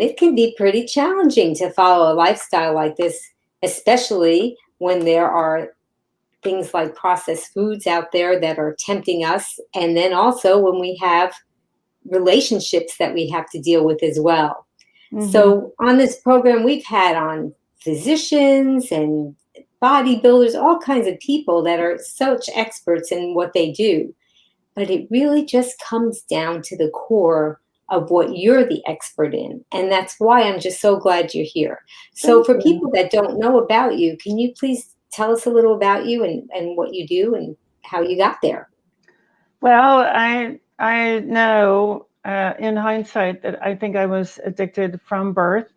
It can be pretty challenging to follow a lifestyle like this, especially when there are things like processed foods out there that are tempting us. And then also when we have relationships that we have to deal with as well. Mm-hmm. So on this program, we've had on physicians and bodybuilders, all kinds of people that are such experts in what they do. But it really just comes down to the core of what you're the expert in. And that's why I'm just so glad you're here. So Thank for you. people that don't know about you, can you please tell us a little about you and what you do and how you got there? Well, I know in hindsight that I think I was addicted from birth.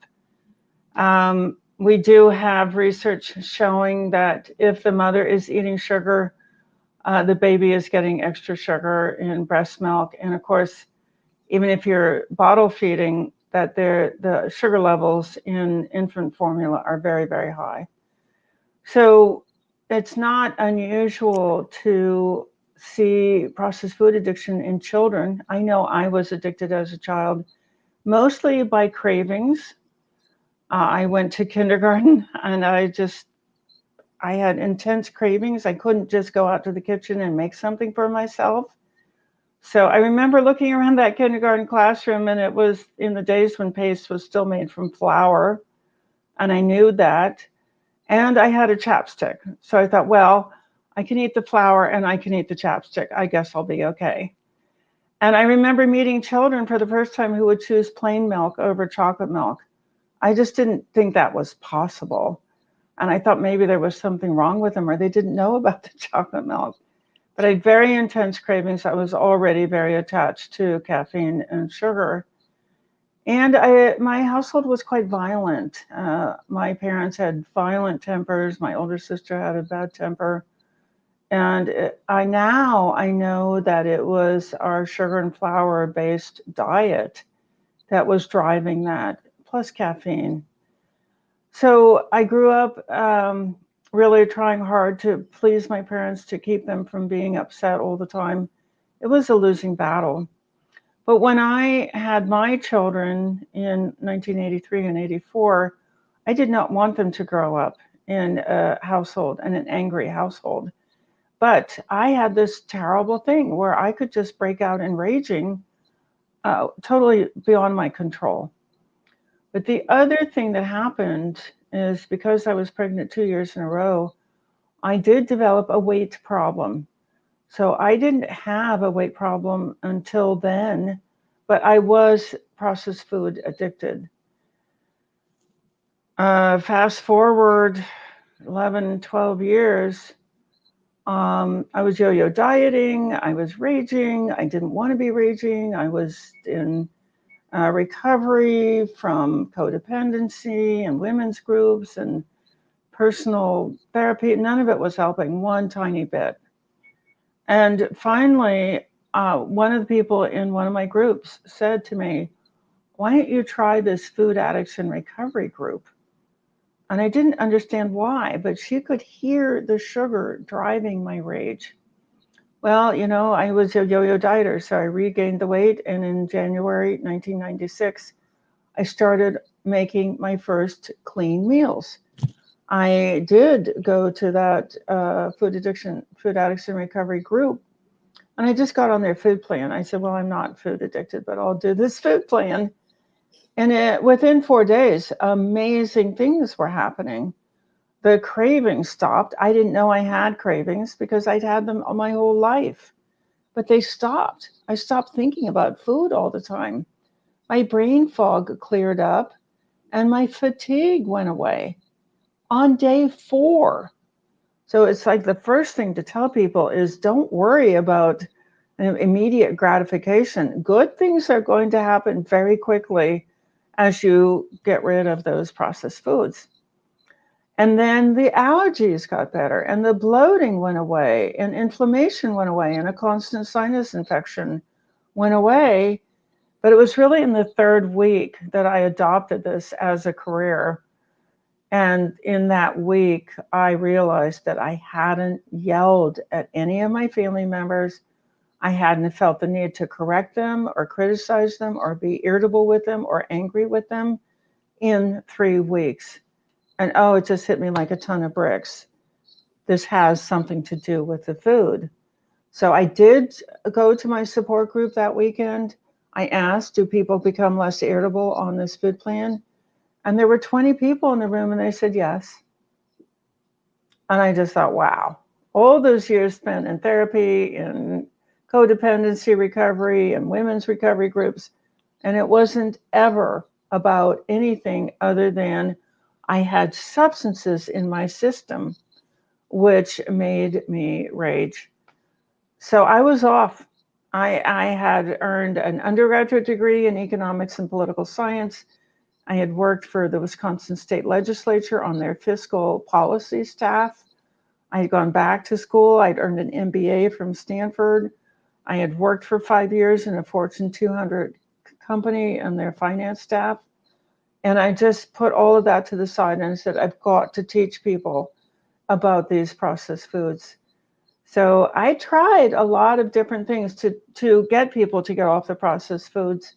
We do have research showing that if the mother is eating sugar, the baby is getting extra sugar in breast milk. And of course, even if you're bottle feeding, that the sugar levels in infant formula are very, very high. So it's not unusual to see processed food addiction in children. I know I was addicted as a child, mostly by cravings. I went to kindergarten and I had intense cravings. I couldn't just go out to the kitchen and make something for myself. So I remember looking around that kindergarten classroom, and it was in the days when paste was still made from flour, and I knew that. And I had a chapstick. So I thought, well, I can eat the flour and I can eat the chapstick. I guess I'll be okay. And I remember meeting children for the first time who would choose plain milk over chocolate milk. I just didn't think that was possible. And I thought maybe there was something wrong with them or they didn't know about the chocolate milk. But I had very intense cravings. I was already very attached to caffeine and sugar. And my household was quite violent. My parents had violent tempers. My older sister had a bad temper. And I know that it was our sugar and flour based diet that was driving that, plus caffeine. So I grew up really trying hard to please my parents to keep them from being upset all the time. It was a losing battle. But when I had my children in 1983 and 84, I did not want them to grow up in a household, in an angry household. But I had this terrible thing where I could just break out in raging, totally beyond my control. But the other thing that happened is because I was pregnant 2 years in a row, I did develop a weight problem. So I didn't have a weight problem until then, but I was processed food addicted. Fast forward 11, 12 years, I was yo-yo dieting. I was raging. I didn't want to be raging. I was in recovery from codependency and women's groups and personal therapy. None of it was helping one tiny bit. And finally, one of the people in one of my groups said to me, "Why don't you try this food addicts in recovery group?" And I didn't understand why, but she could hear the sugar driving my rage. Well, I was a yo-yo dieter, so I regained the weight, and in January 1996, I started making my first clean meals. I did go to that food addicts in recovery group, and I just got on their food plan. I said, well, I'm not food addicted, but I'll do this food plan. And within 4 days, amazing things were happening. The cravings stopped. I didn't know I had cravings because I'd had them all my whole life, but they stopped. I stopped thinking about food all the time. My brain fog cleared up and my fatigue went away on day 4. So it's like the first thing to tell people is don't worry about immediate gratification. Good things are going to happen very quickly as you get rid of those processed foods. And then the allergies got better, and the bloating went away, and inflammation went away, and a constant sinus infection went away. But it was really in the 3rd week that I adopted this as a career. And in that week, I realized that I hadn't yelled at any of my family members. I hadn't felt the need to correct them or criticize them or be irritable with them or angry with them in 3 weeks. And oh, it just hit me like a ton of bricks. This has something to do with the food. So I did go to my support group that weekend. I asked, do people become less irritable on this food plan? And there were 20 people in the room and they said yes. And I just thought, wow, all those years spent in therapy, in codependency recovery, and women's recovery groups, and it wasn't ever about anything other than I had substances in my system which made me rage. So I was off. I had earned an undergraduate degree in economics and political science. I had worked for the Wisconsin State Legislature on their fiscal policy staff. I had gone back to school. I'd earned an MBA from Stanford. I had worked for 5 years in a Fortune 200 company and their finance staff. And I just put all of that to the side and I said, I've got to teach people about these processed foods. So I tried a lot of different things to get people to get off the processed foods.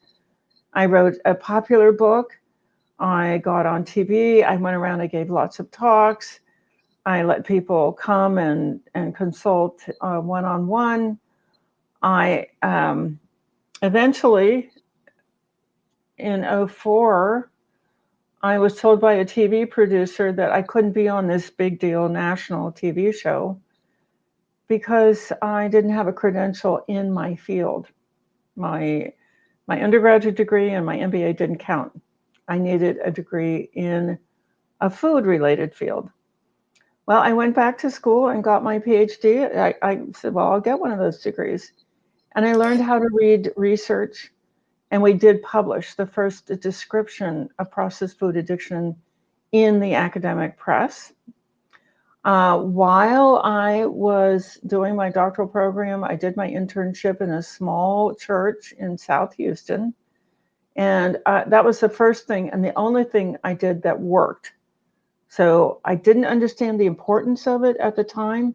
I wrote a popular book. I got on TV. I went around, I gave lots of talks. I let people come and consult one-on-one. I eventually, in 2004, I was told by a TV producer that I couldn't be on this big deal national TV show because I didn't have a credential in my field. My undergraduate degree and my MBA didn't count. I needed a degree in a food-related field. Well, I went back to school and got my PhD. I said, well, I'll get one of those degrees. And I learned how to read research. And we did publish the first description of processed food addiction in the academic press. While I was doing my doctoral program, I did my internship in a small church in South Houston. And that was the first thing and the only thing I did that worked. So I didn't understand the importance of it at the time,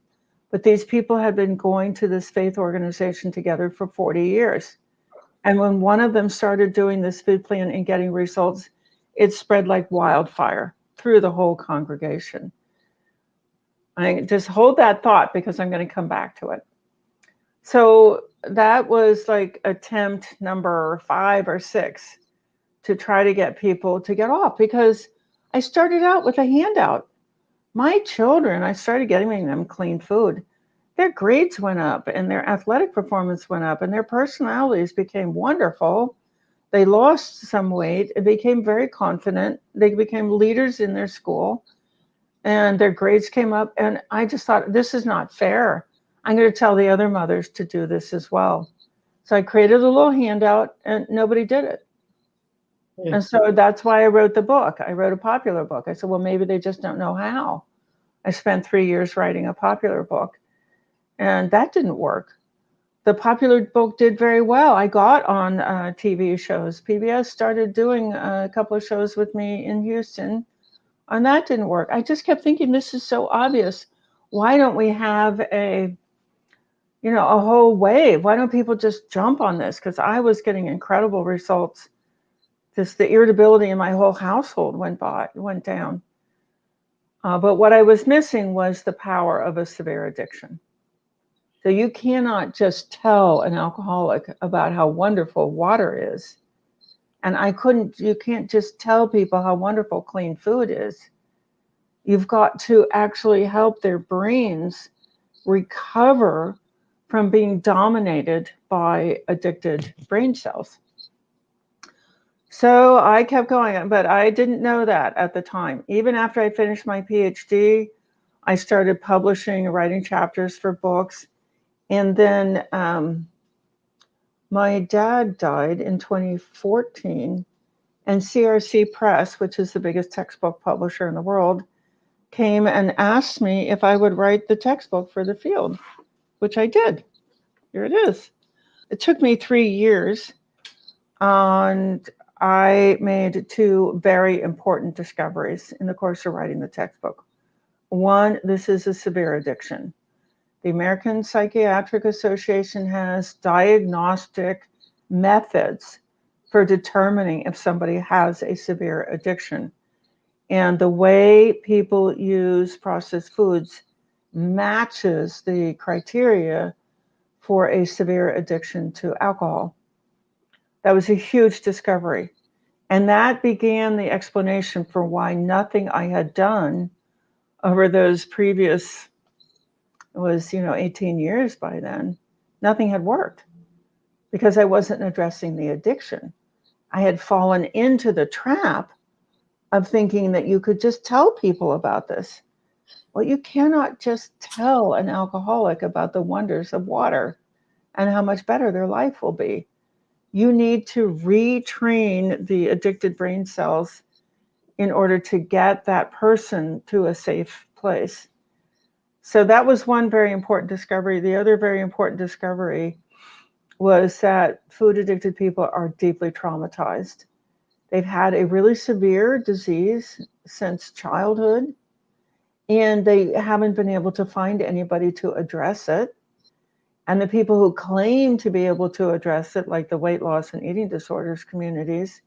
but these people had been going to this faith organization together for 40 years. And when one of them started doing this food plan and getting results, it spread like wildfire through the whole congregation. I just hold that thought because I'm going to come back to it. So that was like attempt number 5 or 6 to try to get people to get off, because I started out with a handout. My children, I started getting them clean food. Their grades went up and their athletic performance went up and their personalities became wonderful. They lost some weight and became very confident. They became leaders in their school and their grades came up. And I just thought, this is not fair. I'm going to tell the other mothers to do this as well. So I created a little handout and nobody did it. And so that's why I wrote the book. I wrote a popular book. I said, well, maybe they just don't know how. I spent 3 years writing a popular book, and that didn't work. The popular book did very well. I got on TV shows. PBS started doing a couple of shows with me in Houston, and that didn't work. I just kept thinking, this is so obvious. Why don't we have a whole wave? Why don't people just jump on this? Because I was getting incredible results. Just the irritability in my whole household went down. But what I was missing was the power of a severe addiction. So you cannot just tell an alcoholic about how wonderful water is. And you can't just tell people how wonderful clean food is. You've got to actually help their brains recover from being dominated by addicted brain cells. So I kept going, but I didn't know that at the time. Even after I finished my PhD, I started publishing, writing chapters for books. And then my dad died in 2014, and CRC Press, which is the biggest textbook publisher in the world, came and asked me if I would write the textbook for the field, which I did. Here it is. It took me 3 years, and I made 2 very important discoveries in the course of writing the textbook. One, this is a severe addiction. The American Psychiatric Association has diagnostic methods for determining if somebody has a severe addiction. And the way people use processed foods matches the criteria for a severe addiction to alcohol. That was a huge discovery. And that began the explanation for why nothing I had done over those previous, it was, 18 years by then, nothing had worked because I wasn't addressing the addiction. I had fallen into the trap of thinking that you could just tell people about this. Well, you cannot just tell an alcoholic about the wonders of water and how much better their life will be. You need to retrain the addicted brain cells in order to get that person to a safe place. So that was one very important discovery. The other very important discovery was that food addicted people are deeply traumatized. They've had a really severe disease since childhood, and they haven't been able to find anybody to address it. And the people who claim to be able to address it, like the weight loss and eating disorders communities,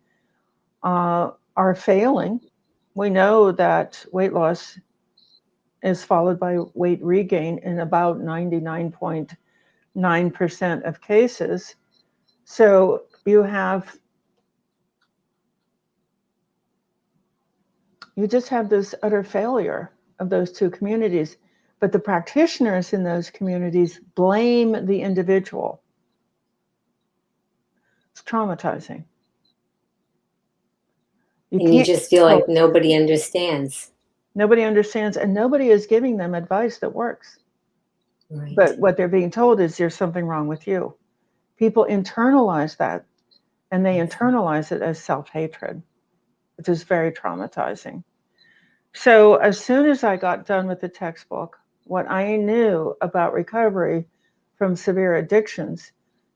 are failing. We know that weight loss is followed by weight regain in about 99.9% of cases. So you just have this utter failure of those two communities. But the practitioners in those communities blame the individual. It's traumatizing. And you just feel like nobody understands. Nobody understands, and nobody is giving them advice that works. Right. But what they're being told is there's something wrong with you. People internalize that, and they internalize it as self-hatred, which is very traumatizing. So as soon as I got done with the textbook, what I knew about recovery from severe addictions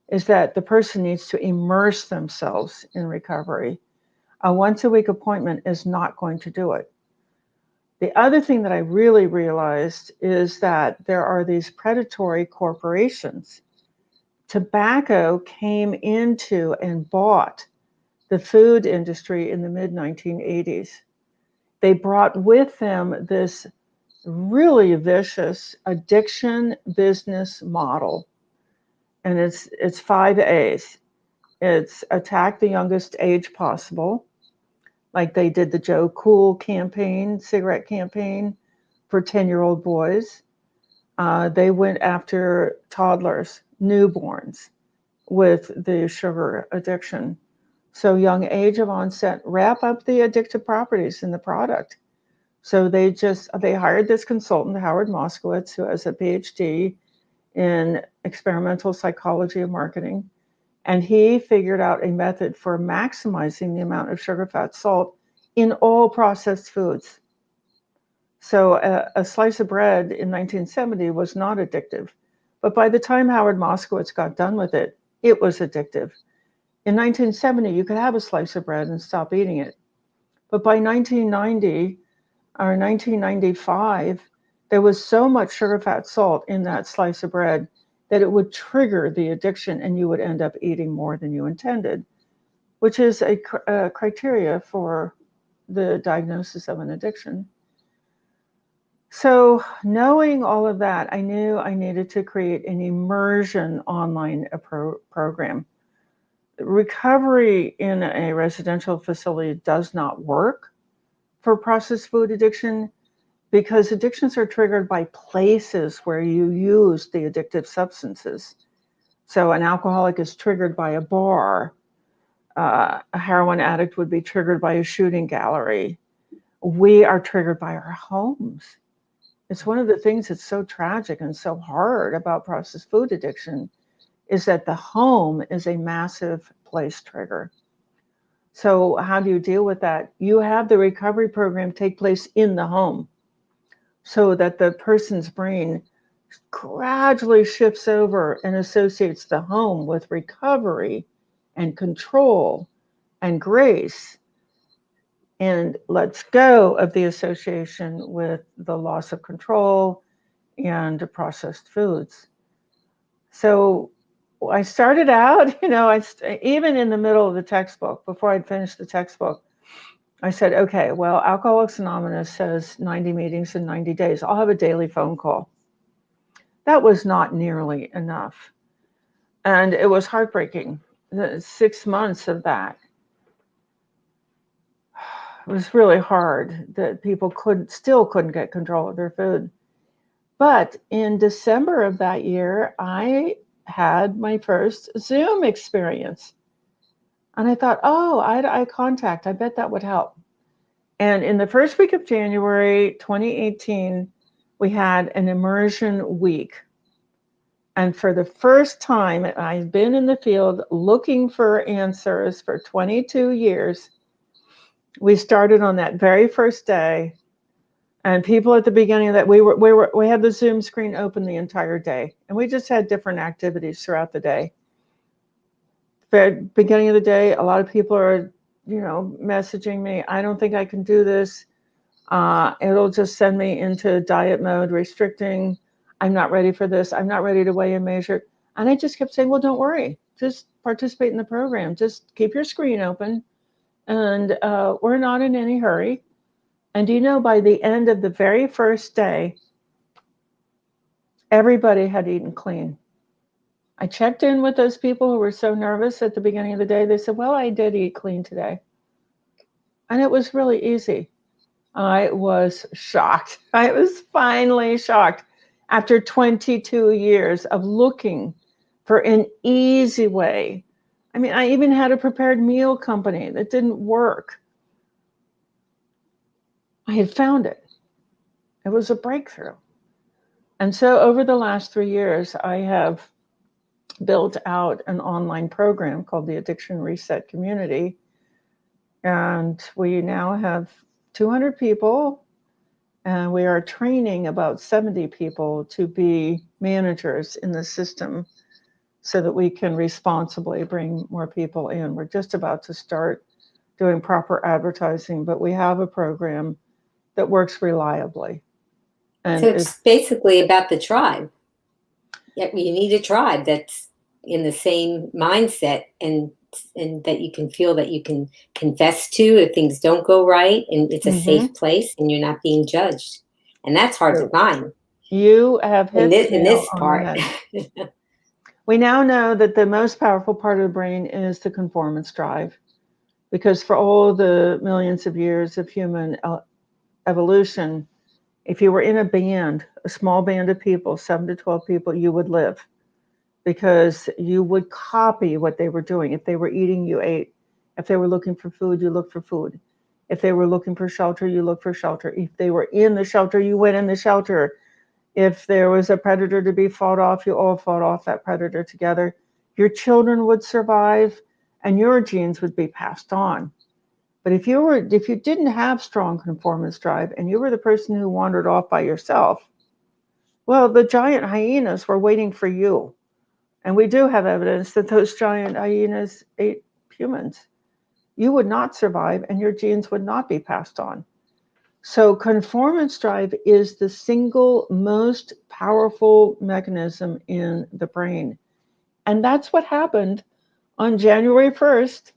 is that the person needs to immerse themselves in recovery. A once-a-week appointment is not going to do it. The other thing that I really realized is that there are these predatory corporations. Tobacco came into and bought the food industry in the mid-1980s. They brought with them this really vicious addiction business model. And it's 5 A's. It's attack the youngest age possible, like they did the Joe Cool campaign, cigarette campaign for 10-year-old boys. They went after toddlers, newborns, with the sugar addiction. So young age of onset, wrap up the addictive properties in the product. So they hired this consultant, Howard Moskowitz, who has a PhD in experimental psychology of marketing. And he figured out a method for maximizing the amount of sugar, fat, salt in all processed foods. So a slice of bread in 1970 was not addictive. But by the time Howard Moskowitz got done with it, it was addictive. In 1970, you could have a slice of bread and stop eating it. But by 1990 or 1995, there was so much sugar, fat, salt in that slice of bread that it would trigger the addiction and you would end up eating more than you intended, which is a criteria for the diagnosis of an addiction. So knowing all of that, I knew I needed to create an immersion online program. Recovery in a residential facility does not work for processed food addiction because addictions are triggered by places where you use the addictive substances. So an alcoholic is triggered by a bar. A heroin addict would be triggered by a shooting gallery. We are triggered by our homes. It's one of the things that's so tragic and so hard about processed food addiction is that the home is a massive place trigger. So how do you deal with that? You have the recovery program take place in the home so that the person's brain gradually shifts over and associates the home with recovery and control and grace and lets go of the association with the loss of control and processed foods. So I started out, even in the middle of the textbook, before I'd finished the textbook, I said, okay, well, Alcoholics Anonymous says 90 meetings in 90 days. I'll have a daily phone call. That was not nearly enough. And it was heartbreaking. The 6 months of that. It was really hard that people still couldn't get control of their food. But in December of that year, I had my first Zoom experience. And I thought, oh, eye contact, I bet that would help. And in the first week of January 2018, we had an immersion week. And for the first time, I've been in the field looking for answers for 22 years. We started on that very first day. And people at the beginning of that, we had the Zoom screen open the entire day. And we just had different activities throughout the day. The beginning of the day, a lot of people are, messaging me, I don't think I can do this. It'll just send me into diet mode, restricting. I'm not ready for this. I'm not ready to weigh and measure. And I just kept saying, well, don't worry. Just participate in the program. Just keep your screen open. And we're not in any hurry. And by the end of the very first day, everybody had eaten clean. I checked in with those people who were so nervous at the beginning of the day. They said, well, I did eat clean today. And it was really easy. I was shocked. I was finally shocked after 22 years of looking for an easy way. I mean, I even had a prepared meal company that didn't work. I had found it. It was a breakthrough. And so over the last 3 years, I have built out an online program called the Addiction Reset Community. And we now have 200 people, and we are training about 70 people to be managers in the system so that we can responsibly bring more people in. We're just about to start doing proper advertising, but we have a program that works reliably. And so it's basically about the tribe. You need a tribe that's in the same mindset and that you can feel that you can confess to if things don't go right, and it's a safe place and you're not being judged. And that's hard to find. You have hit in this part. We now know that the most powerful part of the brain is the conformance drive, because for all the millions of years of human evolution, if you were in a band, a small band of people, 7 to 12 people, you would live because you would copy what they were doing. If they were eating, you ate. If they were looking for food, you looked for food. If they were looking for shelter, you looked for shelter. If they were in the shelter, you went in the shelter. If there was a predator to be fought off, you all fought off that predator together. Your children would survive and your genes would be passed on. But if you didn't have strong conformance drive and you were the person who wandered off by yourself, well, the giant hyenas were waiting for you. And we do have evidence that those giant hyenas ate humans. You would not survive and your genes would not be passed on. So conformance drive is the single most powerful mechanism in the brain. And that's what happened on January 1st,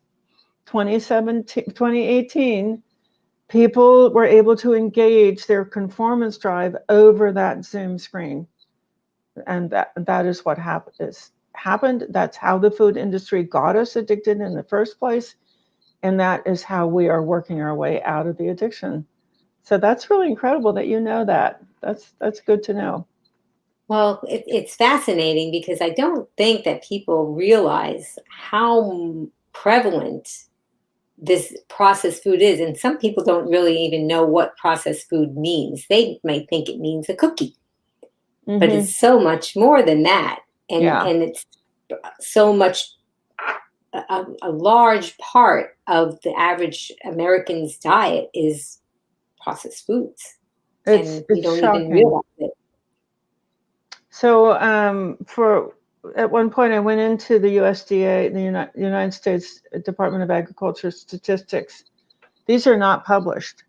2018. People were able to engage their conformance drive over that Zoom screen. And that is what happened. That's how the food industry got us addicted in the first place. And that is how we are working our way out of the addiction. So that's really incredible that you know that. That's good to know. Well, it's fascinating because I don't think that people realize how prevalent this processed food is. And some people don't really even know what processed food means. They might think it means a cookie, but it's so much more than that. And it's so much, a large part of the average American's diet is processed foods. And we don't even realize it. So at one point I went into the USDA, the United States Department of Agriculture statistics. These are not published,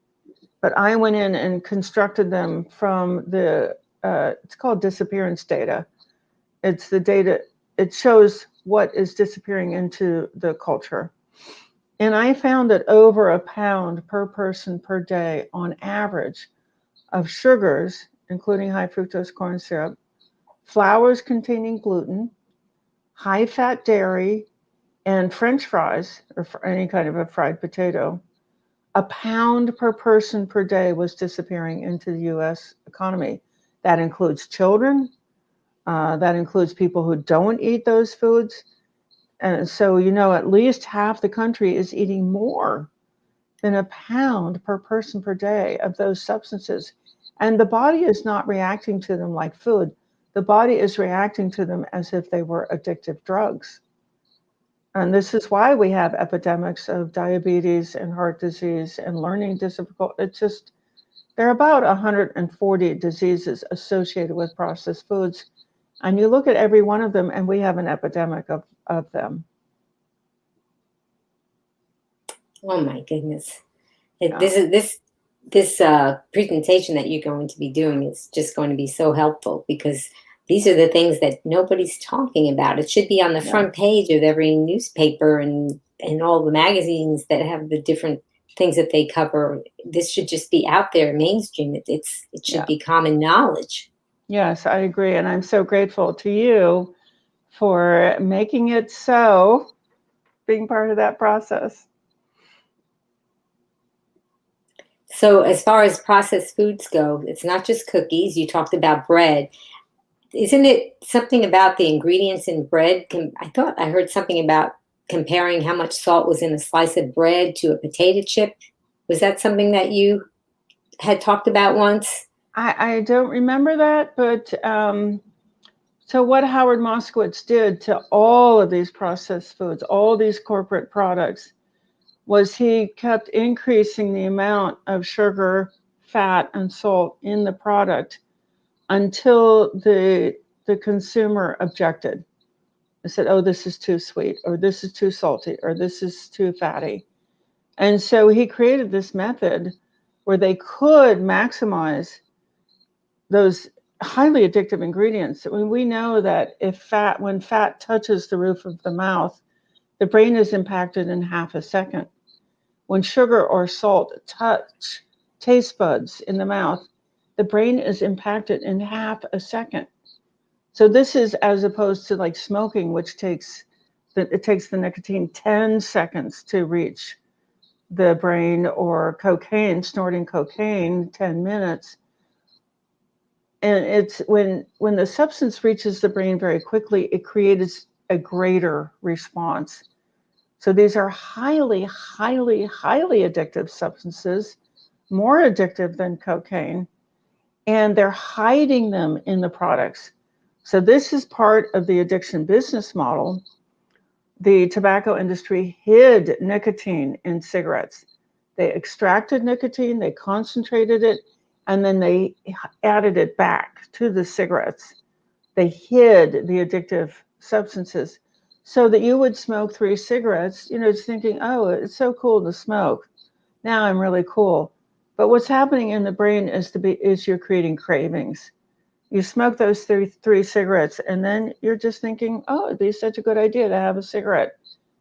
but I went in and constructed them from the it's called disappearance data. It's the data, it shows what is disappearing into the culture. And I found that over a pound per person per day on average of sugars, including high fructose corn syrup, flours containing gluten, high fat dairy, and French fries, or any kind of a fried potato, a pound per person per day was disappearing into the US economy. That includes children, that includes people who don't eat those foods. And so, at least half the country is eating more than a pound per person per day of those substances. And the body is not reacting to them like food. The body is reacting to them as if they were addictive drugs. And this is why we have epidemics of diabetes and heart disease and learning difficulty. It's just, there are about 140 diseases associated with processed foods. And you look at every one of them, and we have an epidemic of them. Oh my goodness. Yeah. This presentation that you're going to be doing is just going to be so helpful, because these are the things that nobody's talking about. It should be on the front page of every newspaper and all the magazines that have the different things that they cover. This should just be out there, mainstream. It should be common knowledge. Yes, I agree. And I'm so grateful to you for making it so, being part of that process. So as far as processed foods go, it's not just cookies. You talked about bread. Isn't it something about the ingredients in bread? I thought I heard something about comparing how much salt was in a slice of bread to a potato chip. Was that something that you had talked about once? I don't remember that, but so what Howard Moskowitz did to all of these processed foods, all these corporate products, was he kept increasing the amount of sugar, fat, and salt in the product until the consumer objected. They said, oh, this is too sweet, or this is too salty, or this is too fatty. And so he created this method where they could maximize those highly addictive ingredients. I mean, we know that when fat touches the roof of the mouth, the brain is impacted in half a second. When sugar or salt touch taste buds in the mouth, the brain is impacted in half a second. So this is as opposed to like smoking, which takes the nicotine 10 seconds to reach the brain, or snorting cocaine, 10 minutes. And it's when the substance reaches the brain very quickly, it creates a greater response. So these are highly, highly, highly addictive substances, more addictive than cocaine, and they're hiding them in the products. So this is part of the addiction business model. The tobacco industry hid nicotine in cigarettes. They extracted nicotine, they concentrated it, and then they added it back to the cigarettes. They hid the addictive substances so that you would smoke 3 cigarettes, just thinking, oh, it's so cool to smoke. Now I'm really cool. But what's happening in the brain is you're creating cravings. You smoke those three cigarettes, and then you're just thinking, oh, it'd be such a good idea to have a cigarette.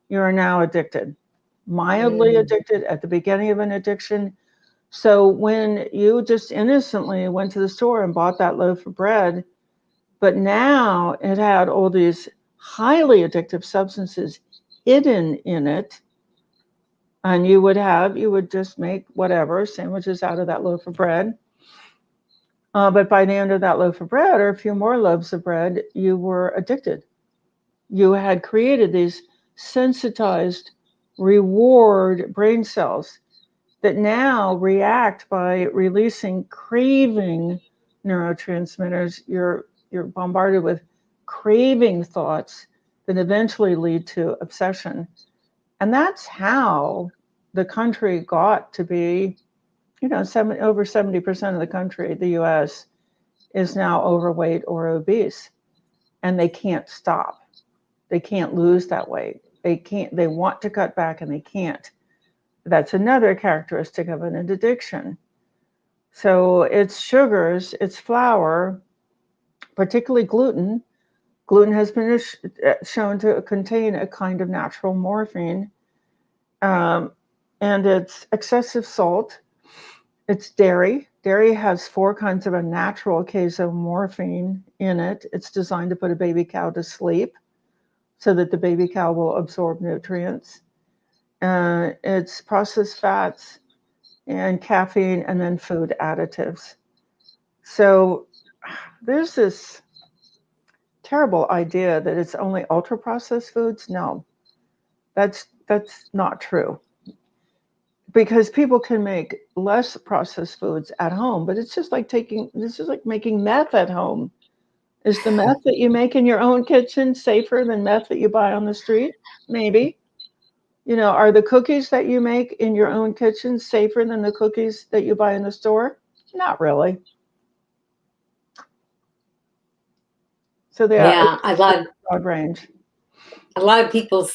You are now addicted, mildly addicted at the beginning of an addiction. So when you just innocently went to the store and bought that loaf of bread, but now it had all these highly addictive substances hidden in it, and you would just make whatever sandwiches out of that loaf of bread. But by the end of that loaf of bread, or a few more loaves of bread, you were addicted. You had created these sensitized reward brain cells that now react by releasing craving neurotransmitters. You're bombarded with craving thoughts that eventually lead to obsession. And that's how the country got to be, over 70% of the country, the US, is now overweight or obese. And they can't stop. They can't lose that weight. They want to cut back and they can't. That's another characteristic of an addiction. So it's sugars, it's flour, particularly gluten. Gluten has been shown to contain a kind of natural morphine, and it's excessive salt. It's dairy. Dairy has 4 kinds of a natural casomorphine in it. It's designed to put a baby cow to sleep so that the baby cow will absorb nutrients. It's processed fats and caffeine, and then food additives. So there's this terrible idea that it's only ultra processed foods. No, that's not true, because people can make less processed foods at home, but it's just like making meth at home. Is the meth that you make in your own kitchen safer than meth that you buy on the street? Maybe. Are the cookies that you make in your own kitchen safer than the cookies that you buy in the store? Not really. So Yeah, it's a broad range. a lot of people,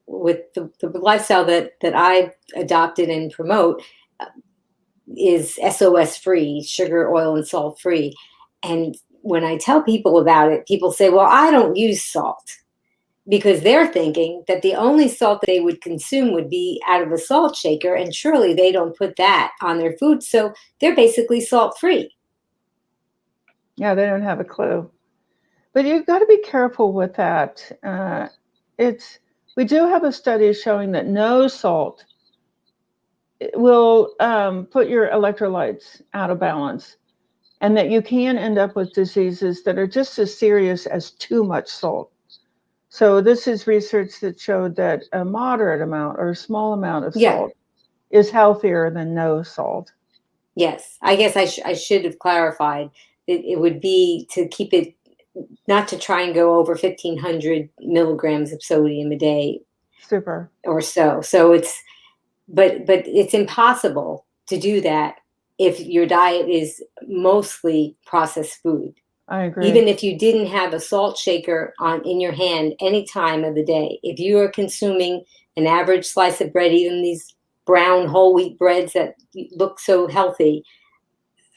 with the lifestyle that I adopted and promote, is SOS free, sugar, oil, and salt free. And when I tell people about it, people say, well, I don't use salt, because they're thinking that the only salt they would consume would be out of a salt shaker, and surely they don't put that on their food. So they're basically salt free. Yeah, they don't have a clue. But you've got to be careful with that. We do have a study showing that no salt will put your electrolytes out of balance, and that you can end up with diseases that are just as serious as too much salt. So this is research that showed that a moderate amount or a small amount of salt is healthier than no salt. Yes, I guess I should have clarified. It would be to keep it, not to try and go over 1,500 milligrams of sodium a day. Super. Or so. But it's impossible to do that if your diet is mostly processed food. I agree. Even if you didn't have a salt shaker in your hand any time of the day, if you are consuming an average slice of bread, even these brown whole wheat breads that look so healthy,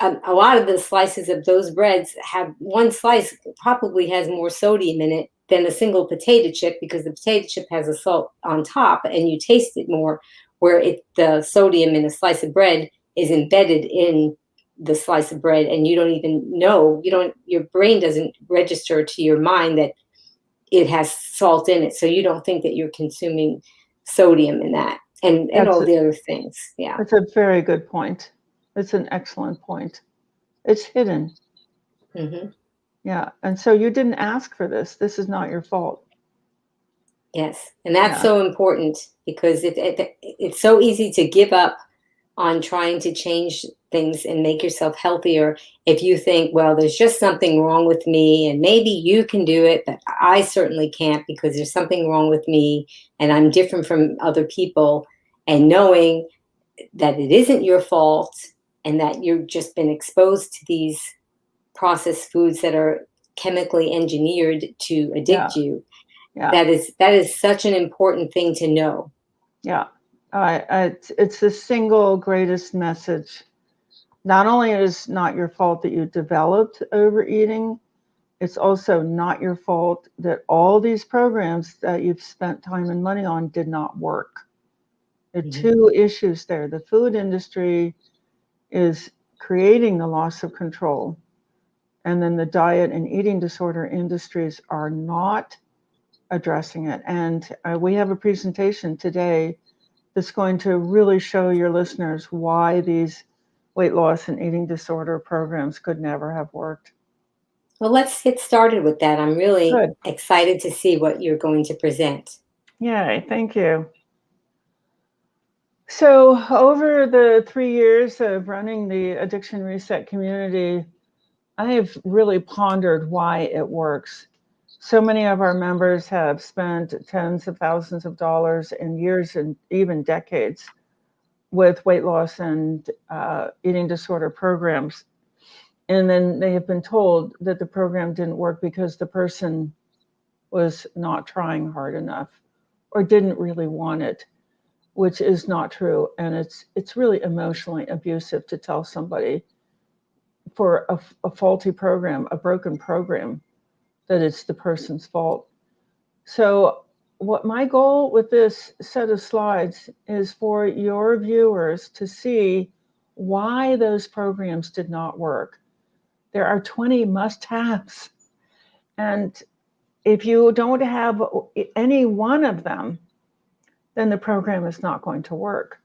a lot of the slices of those breads have, one slice probably has more sodium in it than a single potato chip, because the potato chip has a salt on top and you taste it more, where the sodium in a slice of bread is embedded in the slice of bread, and you don't even know, your brain doesn't register to your mind that it has salt in it, so you don't think that you're consuming sodium in that, and all the other things. Yeah, that's a very good point. It's an excellent point. It's hidden. Mm-hmm. Yeah, and so you didn't ask for this. This is not your fault. Yes, and that's so important, because it's so easy to give up on trying to change things and make yourself healthier if you think, well, there's just something wrong with me, and maybe you can do it, but I certainly can't, because there's something wrong with me and I'm different from other people. And knowing that it isn't your fault, and that you've just been exposed to these processed foods that are chemically engineered to addict you. That is such an important thing to know. Yeah, it's the single greatest message. Not only is it not your fault that you developed overeating, it's also not your fault that all these programs that you've spent time and money on did not work. There are two issues there. The food industry is creating the loss of control, and then the diet and eating disorder industries are not addressing it. And we have a presentation today that's going to really show your listeners why these weight loss and eating disorder programs could never have worked. Well, let's get started with that. I'm really excited to see what you're going to present. Yay, thank you. So over the 3 years of running the Addiction Reset community, I have really pondered why it works. So many of our members have spent tens of thousands of dollars in years and even decades with weight loss and eating disorder programs. And then they have been told that the program didn't work because the person was not trying hard enough or didn't really want it, which is not true. And it's really emotionally abusive to tell somebody for a faulty program, a broken program, that it's the person's fault. So what my goal with this set of slides is for your viewers to see why those programs did not work. There are 20 must-haves. And if you don't have any one of them, then the program is not going to work.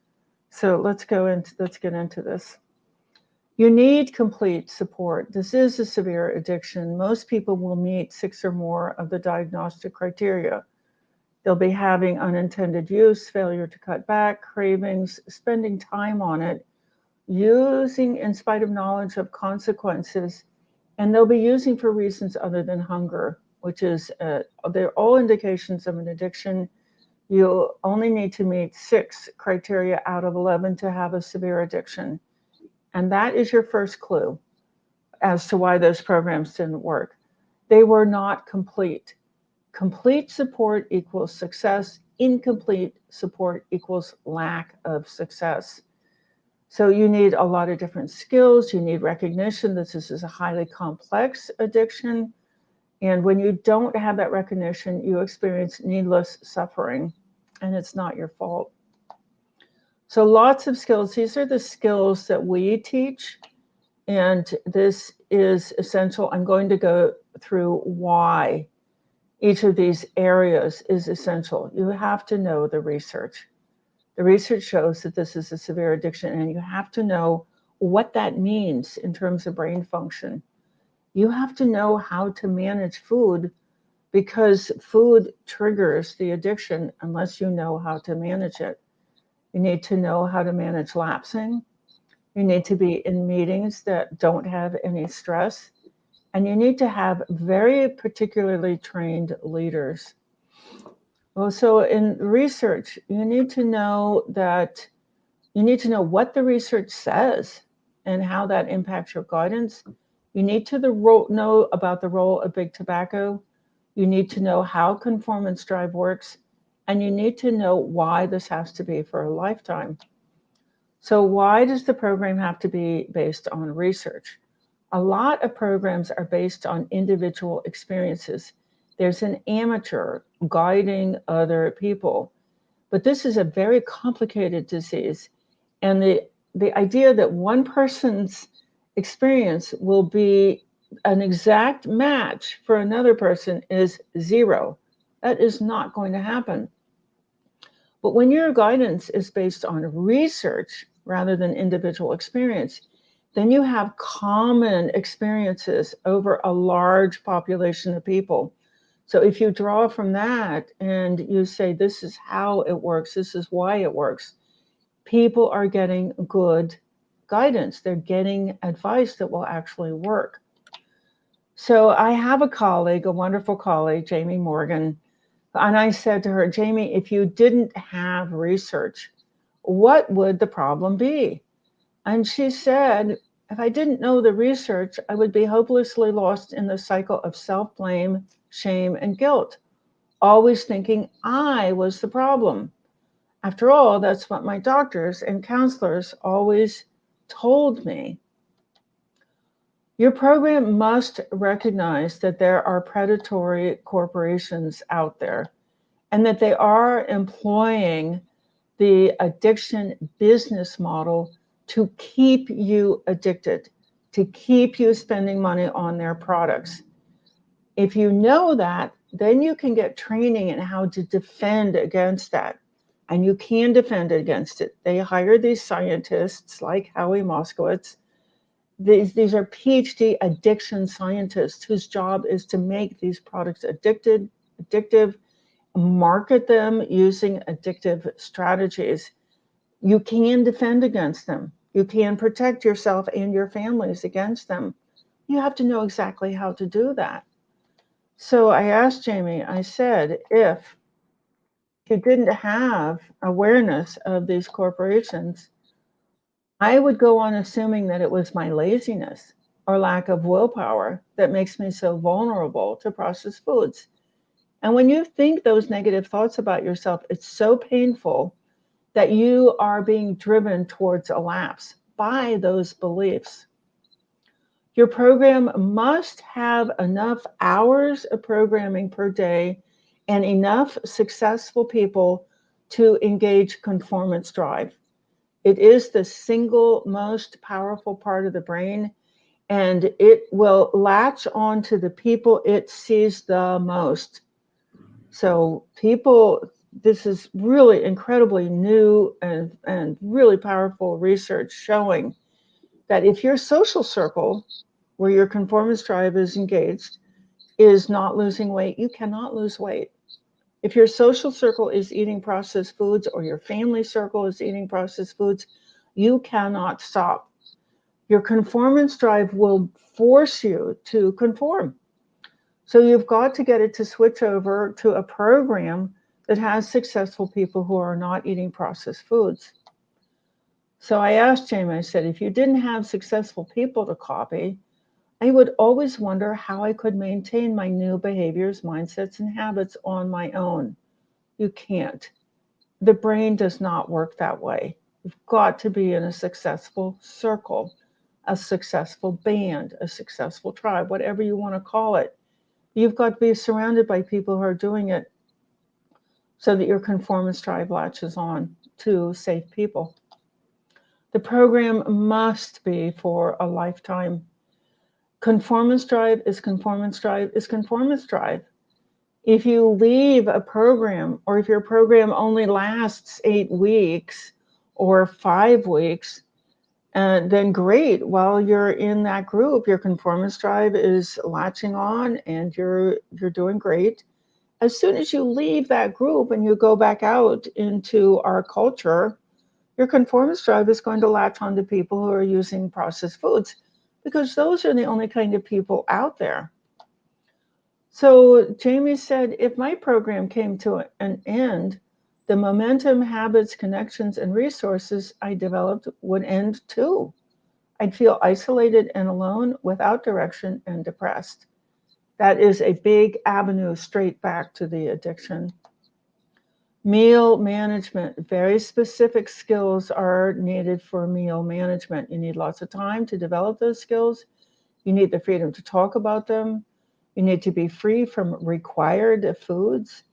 So let's get into this. You need complete support. This is a severe addiction. Most people will meet 6 or more of the diagnostic criteria. They'll be having unintended use, failure to cut back, cravings, spending time on it, using in spite of knowledge of consequences, and they'll be using for reasons other than hunger, which is, they're all indications of an addiction. You only need to meet 6 criteria out of 11 to have a severe addiction. And that is your first clue as to why those programs didn't work. They were not complete. Complete support equals success. Incomplete support equals lack of success. So you need a lot of different skills. You need recognition that this is a highly complex addiction. And when you don't have that recognition, you experience needless suffering, and it's not your fault. So lots of skills. These are the skills that we teach, and this is essential. I'm going to go through why each of these areas is essential. You have to know the research. The research shows that this is a severe addiction, and you have to know what that means in terms of brain function. You have to know how to manage food, because food triggers the addiction unless you know how to manage it. You need to know how to manage lapsing. You need to be in meetings that don't have any stress. And you need to have very particularly trained leaders. Well, so in research, you need to know what the research says and how that impacts your guidance. You need to know about the role of big tobacco. You need to know how conformance drive works, and you need to know why this has to be for a lifetime. So why does the program have to be based on research? A lot of programs are based on individual experiences. There's an amateur guiding other people, but this is a very complicated disease. And the idea that one person's experience will be an exact match for another person is zero. That is not going to happen. But when your guidance is based on research rather than individual experience, then you have common experiences over a large population of people. So if you draw from that and you say, this is how it works, this is why it works, people are getting good guidance. They're getting advice that will actually work. So I have a colleague, a wonderful colleague, Jamie Morgan, and I said to her, Jamie, if you didn't have research, what would the problem be? And she said, if I didn't know the research, I would be hopelessly lost in the cycle of self-blame, shame, and guilt, always thinking I was the problem. After all, that's what my doctors and counselors always told me. Your program must recognize that there are predatory corporations out there and that they are employing the addiction business model to keep you addicted, to keep you spending money on their products. If you know that, then you can get training in how to defend against that. And you can defend against it. They hire these scientists like Howie Moskowitz. These are PhD addiction scientists whose job is to make these products addictive, market them using addictive strategies. You can defend against them. You can protect yourself and your families against them. You have to know exactly how to do that. So I asked Jamie, I said, if you didn't have awareness of these corporations, I would go on assuming that it was my laziness or lack of willpower that makes me so vulnerable to processed foods. And when you think those negative thoughts about yourself, it's so painful that you are being driven towards a lapse by those beliefs. Your program must have enough hours of programming per day and enough successful people to engage conformance drive. It is the single most powerful part of the brain, and it will latch on to the people it sees the most. So people, this is really incredibly new and really powerful research showing that if your social circle where your conformance drive is engaged is not losing weight, you cannot lose weight. If your social circle is eating processed foods or your family circle is eating processed foods, you cannot stop. Your conformance drive will force you to conform. So you've got to get it to switch over to a program that has successful people who are not eating processed foods. So I asked Jamie, I said, if you didn't have successful people to copy, I would always wonder how I could maintain my new behaviors, mindsets, and habits on my own. You can't. The brain does not work that way. You've got to be in a successful circle, a successful band, a successful tribe, whatever you want to call it. You've got to be surrounded by people who are doing it so that your conformance tribe latches on to safe people. The program must be for a lifetime. Conformance drive is conformance drive is conformance drive. If you leave a program, or if your program only lasts 8 weeks or 5 weeks, then great. While you're in that group, your conformance drive is latching on and you're doing great. As soon as you leave that group and you go back out into our culture, your conformance drive is going to latch on to people who are using processed foods because those are the only kind of people out there. So Jamie said, if my program came to an end, the momentum, habits, connections, and resources I developed would end too. I'd feel isolated and alone, without direction, and depressed. That is a big avenue straight back to the addiction. Meal management, very specific skills are needed for meal management. You need lots of time to develop those skills. You need the freedom to talk about them. You need to be free from required foods.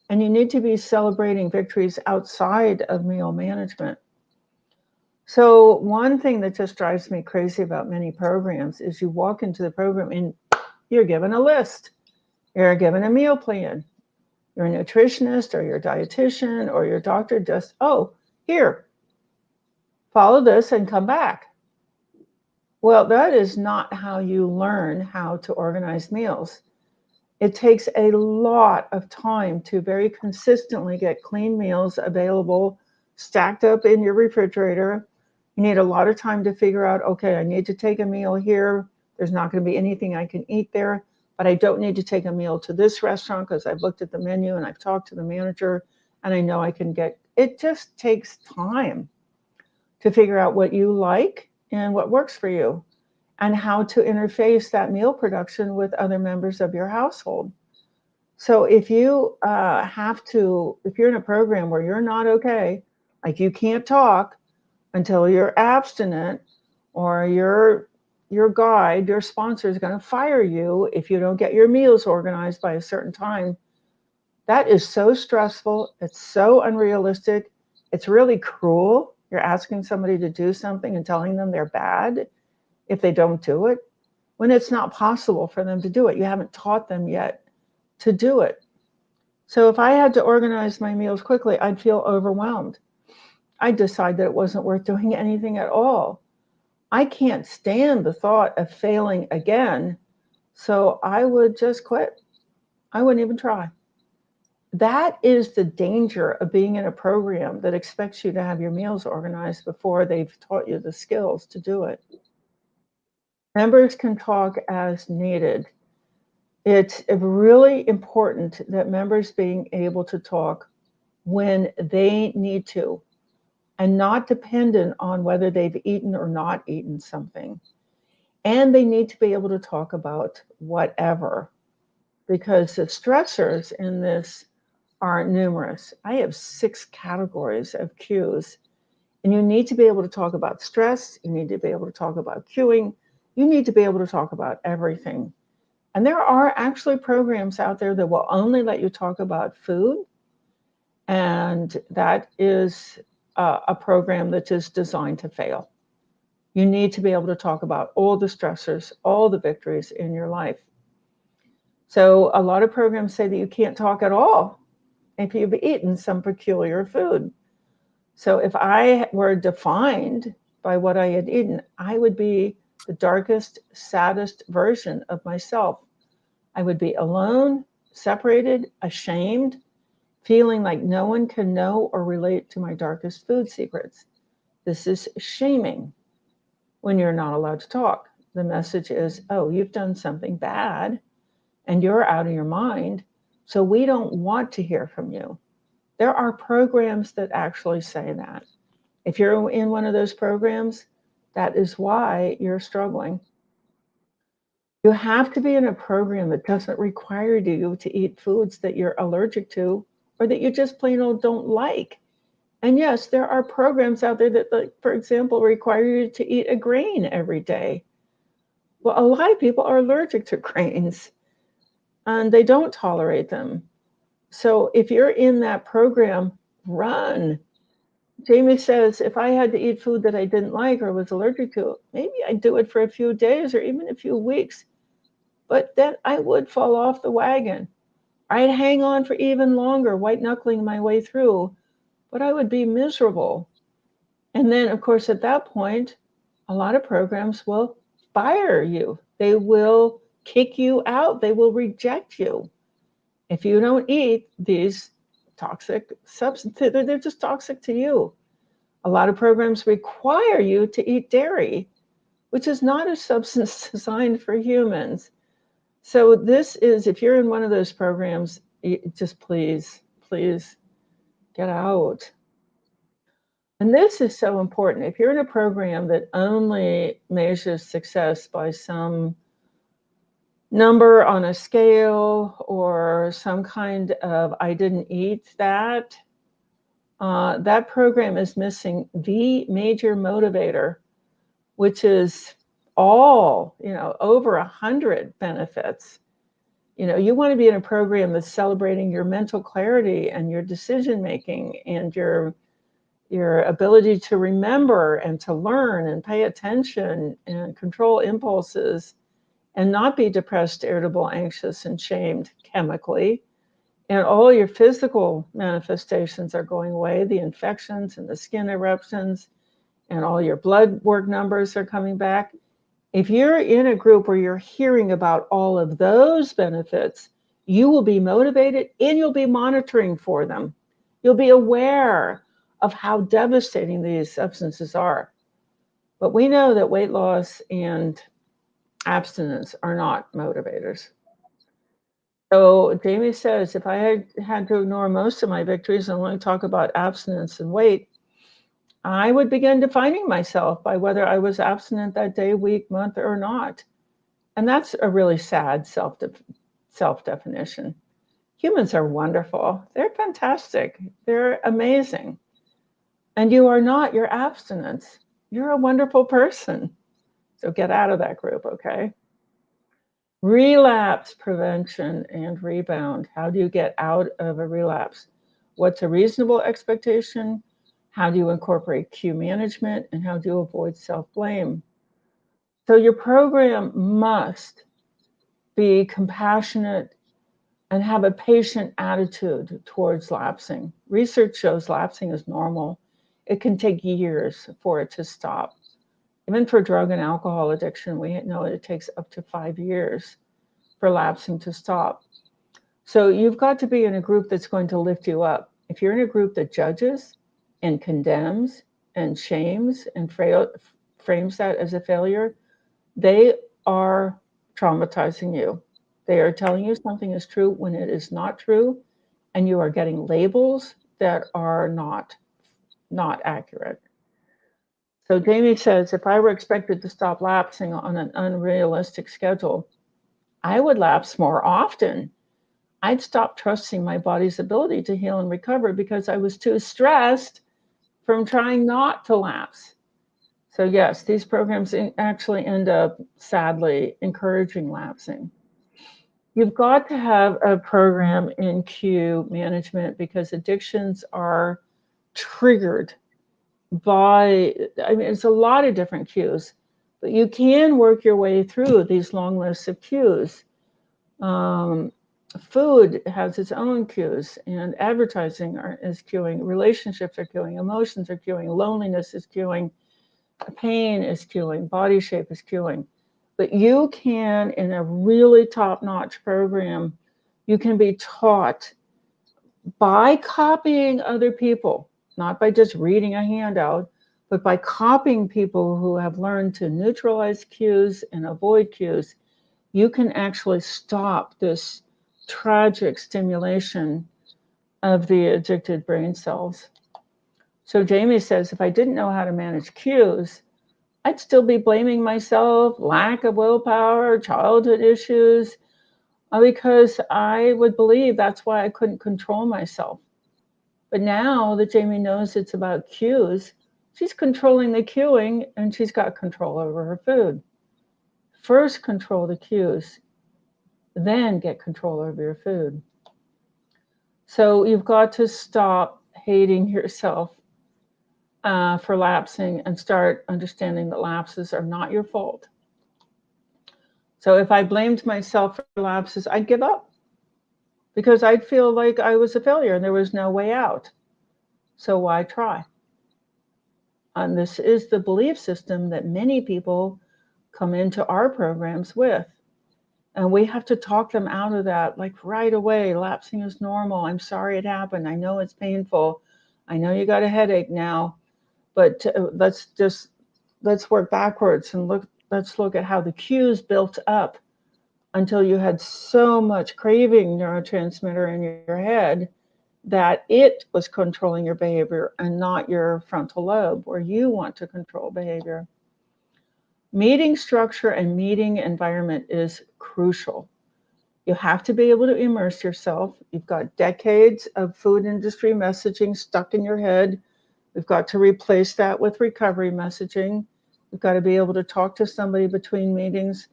And you need to be celebrating victories outside of meal management. So one thing that just drives me crazy about many programs is you walk into the program and you're given a list. You're given a meal plan. Your nutritionist or your dietitian or your doctor just, oh, here, follow this and come back. Well, that is not how you learn how to organize meals. It takes a lot of time to very consistently get clean meals available, stacked up in your refrigerator. You need a lot of time to figure out, okay, I need to take a meal here. There's not going to be anything I can eat there, but I don't need to take a meal to this restaurant because I've looked at the menu and I've talked to the manager and I know I can get, it just takes time to figure out what you like and what works for you and how to interface that meal production with other members of your household. So if you if you're in a program where you're not okay, like you can't talk until you're abstinent, or your guide, your sponsor is going to fire you if you don't get your meals organized by a certain time. That is so stressful. It's so unrealistic. It's really cruel. You're asking somebody to do something and telling them they're bad if they don't do it, when it's not possible for them to do it. You haven't taught them yet to do it. So if I had to organize my meals quickly, I'd feel overwhelmed. I'd decide that it wasn't worth doing anything at all. I can't stand the thought of failing again, so I would just quit. I wouldn't even try. That is the danger of being in a program that expects you to have your meals organized before they've taught you the skills to do it. Members can talk as needed. It's really important that members being able to talk when they need to and not dependent on whether they've eaten or not eaten something. And they need to be able to talk about whatever, because the stressors in this are numerous. I have 6 categories of cues, and you need to be able to talk about stress. You need to be able to talk about cueing. You need to be able to talk about everything. And there are actually programs out there that will only let you talk about food. And that is a program that is designed to fail. You need to be able to talk about all the stressors, all the victories in your life. So a lot of programs say that you can't talk at all if you've eaten some peculiar food. So if I were defined by what I had eaten, I would be the darkest, saddest version of myself. I would be alone, separated, ashamed, feeling like no one can know or relate to my darkest food secrets. This is shaming when you're not allowed to talk. The message is, oh, you've done something bad and you're out of your mind. So we don't want to hear from you. There are programs that actually say that. If you're in one of those programs, that is why you're struggling. You have to be in a program that doesn't require you to eat foods that you're allergic to or that you just plain old don't like. And yes, there are programs out there that, like, for example, require you to eat a grain every day. Well, a lot of people are allergic to grains and they don't tolerate them. So if you're in that program, run. Jamie says, if I had to eat food that I didn't like or was allergic to, maybe I'd do it for a few days or even a few weeks, but then I would fall off the wagon. I'd hang on for even longer, white knuckling my way through, but I would be miserable. And then, of course, at that point, a lot of programs will fire you. They will kick you out. They will reject you. If you don't eat these toxic substances, they're just toxic to you. A lot of programs require you to eat dairy, which is not a substance designed for humans. So this is, if you're in one of those programs, just please, please get out. And this is so important. If you're in a program that only measures success by some number on a scale or some kind of I didn't eat that, that program is missing the major motivator, which is all, over 100 benefits. You want to be in a program that's celebrating your mental clarity and your decision making and your ability to remember and to learn and pay attention and control impulses and not be depressed, irritable, anxious, and shamed chemically. And all your physical manifestations are going away, the infections and the skin eruptions, and all your blood work numbers are coming back. If you're in a group where you're hearing about all of those benefits, you will be motivated and you'll be monitoring for them. You'll be aware of how devastating these substances are. But we know that weight loss and abstinence are not motivators. So Jamie says, if I had to ignore most of my victories and only talk about abstinence and weight, I would begin defining myself by whether I was abstinent that day, week, month, or not. And that's a really sad self-definition. Humans are wonderful. They're fantastic. They're amazing. And you are not your abstinence. You're a wonderful person. So get out of that group, okay? Relapse prevention and rebound. How do you get out of a relapse? What's a reasonable expectation? How do you incorporate cue management? And how do you avoid self-blame? So your program must be compassionate and have a patient attitude towards lapsing. Research shows lapsing is normal. It can take years for it to stop. Even for drug and alcohol addiction, we know it takes up to 5 years for lapsing to stop. So you've got to be in a group that's going to lift you up. If you're in a group that judges and condemns and shames and frames that as a failure, they are traumatizing you. They are telling you something is true when it is not true, and you are getting labels that are not accurate. So Jamie says, if I were expected to stop lapsing on an unrealistic schedule, I would lapse more often. I'd stop trusting my body's ability to heal and recover because I was too stressed from trying not to lapse. So yes, these programs actually end up sadly encouraging lapsing. You've got to have a program in cue management because addictions are triggered by, I mean, it's a lot of different cues, but you can work your way through these long lists of cues. Um, Food has its own cues, and advertising is cueing, relationships are cueing, emotions are cueing, loneliness is cueing, pain is cueing, body shape is cueing. But you can, in a really top-notch program, you can be taught by copying other people, not by just reading a handout, but by copying people who have learned to neutralize cues and avoid cues. You can actually stop this tragic stimulation of the addicted brain cells. So Jamie says, if I didn't know how to manage cues, I'd still be blaming myself, lack of willpower, childhood issues, because I would believe that's why I couldn't control myself. But now that Jamie knows it's about cues, she's controlling the cueing and she's got control over her food. First, control the cues, then get control over your food. So you've got to stop hating yourself for lapsing and start understanding that lapses are not your fault. So if I blamed myself for lapses, I'd give up because I'd feel like I was a failure and there was no way out. So why try? And this is the belief system that many people come into our programs with. And we have to talk them out of that, like right away. Lapsing is normal. I'm sorry it happened. I know it's painful. I know you got a headache now, but let's work backwards and let's look at how the cues built up until you had so much craving neurotransmitter in your head that it was controlling your behavior and not your frontal lobe where you want to control behavior. Meeting structure and meeting environment is crucial. You have to be able to immerse yourself. You've got decades of food industry messaging stuck in your head. We've got to replace that with recovery messaging. You've got to be able to talk to somebody between meetings.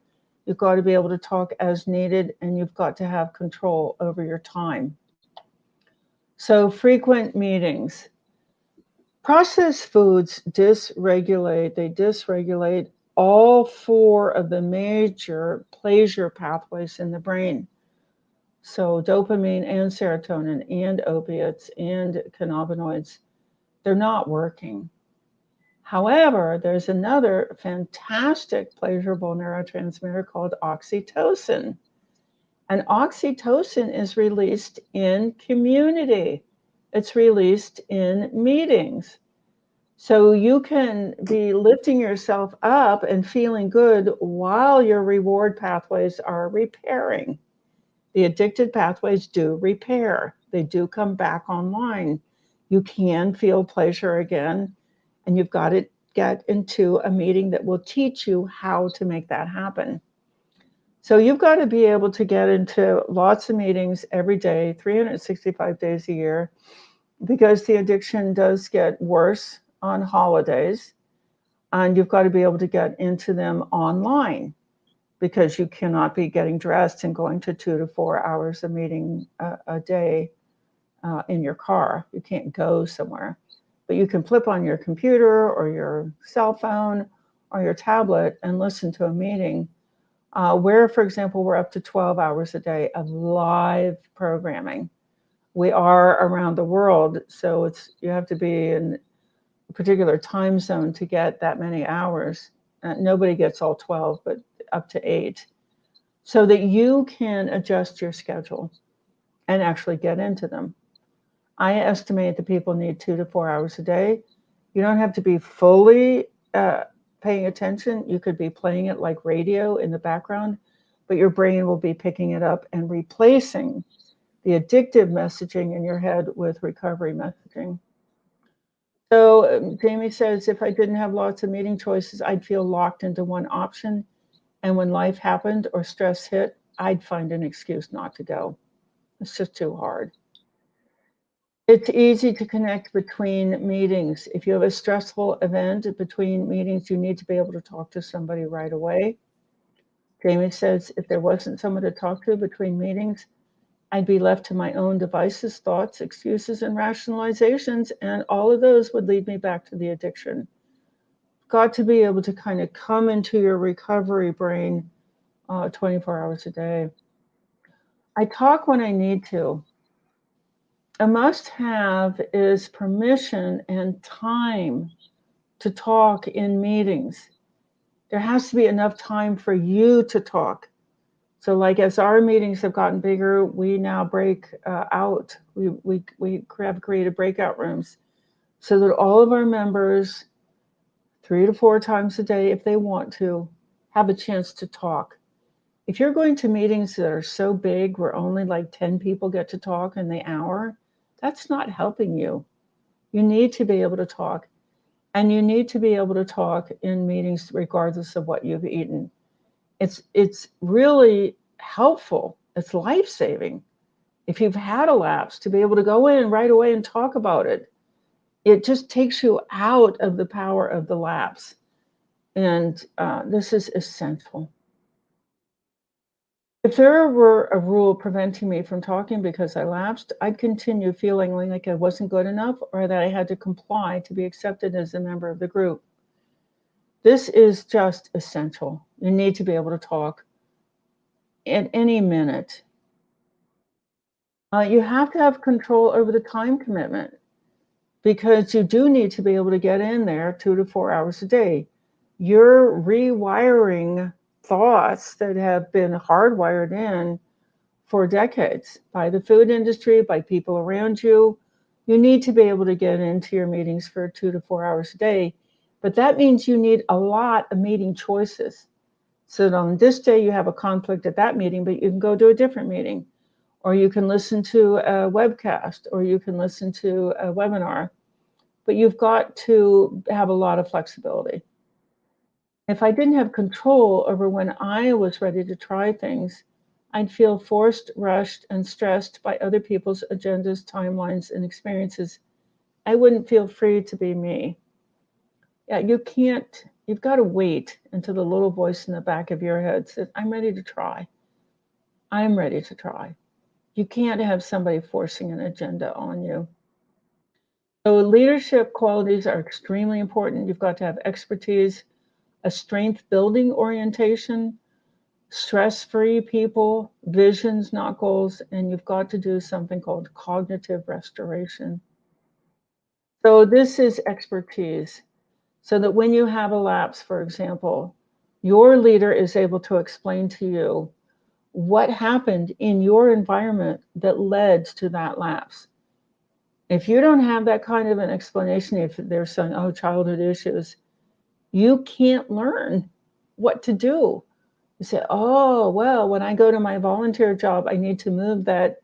You've got to be able to talk as needed, and you've got to have control over your time. So frequent meetings. Processed foods dysregulate all four of the major pleasure pathways in the brain. So dopamine and serotonin and opiates and cannabinoids, they're not working. However, there's another fantastic pleasurable neurotransmitter called oxytocin. And oxytocin is released in community. It's released in meetings. So you can be lifting yourself up and feeling good while your reward pathways are repairing. The addicted pathways do repair. They do come back online. You can feel pleasure again, and you've got to get into a meeting that will teach you how to make that happen. So you've got to be able to get into lots of meetings every day, 365 days a year, because the addiction does get worse on holidays. And you've got to be able to get into them online because you cannot be getting dressed and going to 2 to 4 hours of meeting a day in your car. You can't go somewhere. But you can flip on your computer or your cell phone or your tablet and listen to a meeting where, for example, we're up to 12 hours a day of live programming. We are around the world, so you have to be in a particular time zone to get that many hours. Nobody gets all 12, but up to 8, so that you can adjust your schedule and actually get into them. I estimate that people need 2 to 4 hours a day. You don't have to be fully paying attention. You could be playing it like radio in the background, but your brain will be picking it up and replacing the addictive messaging in your head with recovery messaging. So Jamie says, if I didn't have lots of meeting choices, I'd feel locked into one option. And when life happened or stress hit, I'd find an excuse not to go. It's just too hard. It's easy to connect between meetings. If you have a stressful event between meetings, you need to be able to talk to somebody right away. Jamie says, if there wasn't someone to talk to between meetings, I'd be left to my own devices, thoughts, excuses, and rationalizations, and all of those would lead me back to the addiction. Got to be able to kind of come into your recovery brain 24 hours a day. I talk when I need to. A must have is permission and time to talk in meetings. There has to be enough time for you to talk. So, like, as our meetings have gotten bigger, we now break out. We have created breakout rooms so that all of our members, 3 to 4 times a day, if they want to, have a chance to talk. If you're going to meetings that are so big where only like 10 people get to talk in the hour, that's not helping you. You need to be able to talk. And you need to be able to talk in meetings regardless of what you've eaten. It's really helpful. It's life-saving. If you've had a lapse, to be able to go in right away and talk about it, it just takes you out of the power of the lapse. And this is essential. If there were a rule preventing me from talking because I lapsed, I'd continue feeling like I wasn't good enough or that I had to comply to be accepted as a member of the group. This is just essential. You need to be able to talk at any minute. You have to have control over the time commitment because you do need to be able to get in there 2 to 4 hours a day. You're rewiring thoughts that have been hardwired in for decades by the food industry, by people around you. You need to be able to get into your meetings for 2 to 4 hours a day, but that means you need a lot of meeting choices. So that on this day you have a conflict at that meeting, but you can go to a different meeting, or you can listen to a webcast, or you can listen to a webinar, but you've got to have a lot of flexibility. If I didn't have control over when I was ready to try things, I'd feel forced, rushed, and stressed by other people's agendas, timelines, and experiences. I wouldn't feel free to be me. Yeah, you've got to wait until the little voice in the back of your head says, I'm ready to try. I'm ready to try. You can't have somebody forcing an agenda on you. So leadership qualities are extremely important. You've got to have expertise, a strength building orientation, stress-free people, visions, not goals, and you've got to do something called cognitive restoration. So this is expertise. So that when you have a lapse, for example, your leader is able to explain to you what happened in your environment that led to that lapse. If you don't have that kind of an explanation, if they're saying, oh, childhood issues, you can't learn what to do. You say, oh, well, when I go to my volunteer job, I need to move that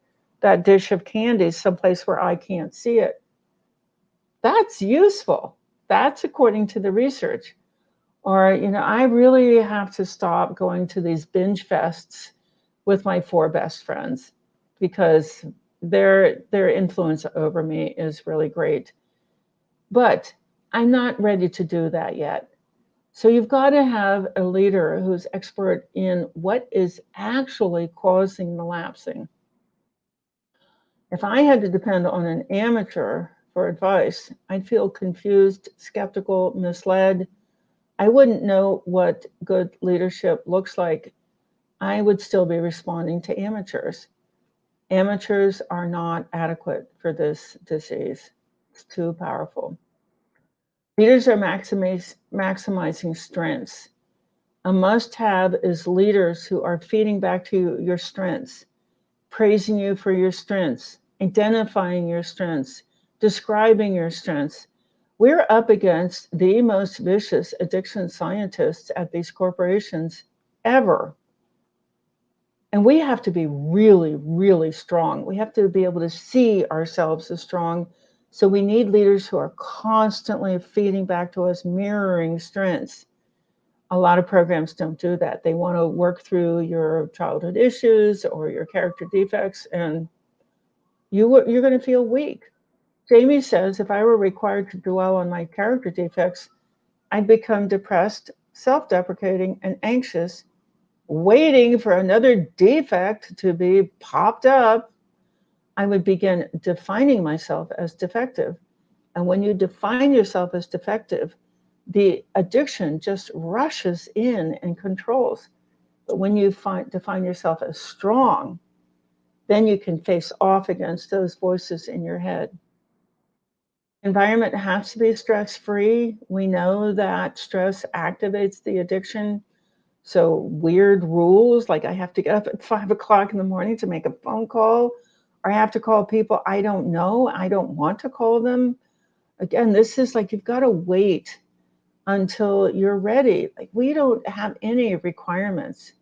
dish of candy someplace where I can't see it. That's useful. That's according to the research. Or, I really have to stop going to these binge fests with my 4 best friends because their influence over me is really great. But I'm not ready to do that yet. So you've got to have a leader who's expert in what is actually causing the lapsing. If I had to depend on an amateur for advice, I'd feel confused, skeptical, misled. I wouldn't know what good leadership looks like. I would still be responding to amateurs. Amateurs are not adequate for this disease. It's too powerful. Leaders are maximizing strengths. A must-have is leaders who are feeding back to you your strengths, praising you for your strengths, identifying your strengths, describing your strengths. We're up against the most vicious addiction scientists at these corporations ever. And we have to be really, really strong. We have to be able to see ourselves as strong. So we need leaders who are constantly feeding back to us, mirroring strengths. A lot of programs don't do that. They want to work through your childhood issues or your character defects, and you're going to feel weak. Jamie says, if I were required to dwell on my character defects, I'd become depressed, self-deprecating, and anxious, waiting for another defect to be popped up. I would begin defining myself as defective. And when you define yourself as defective, the addiction just rushes in and controls. But when you define yourself as strong, then you can face off against those voices in your head. Environment has to be stress-free. We know that stress activates the addiction. So weird rules, like I have to get up at 5 o'clock in the morning to make a phone call, or I have to call people I don't know. I don't want to call them. Again, this is like you've got to wait until you're ready. Like we don't have any requirements.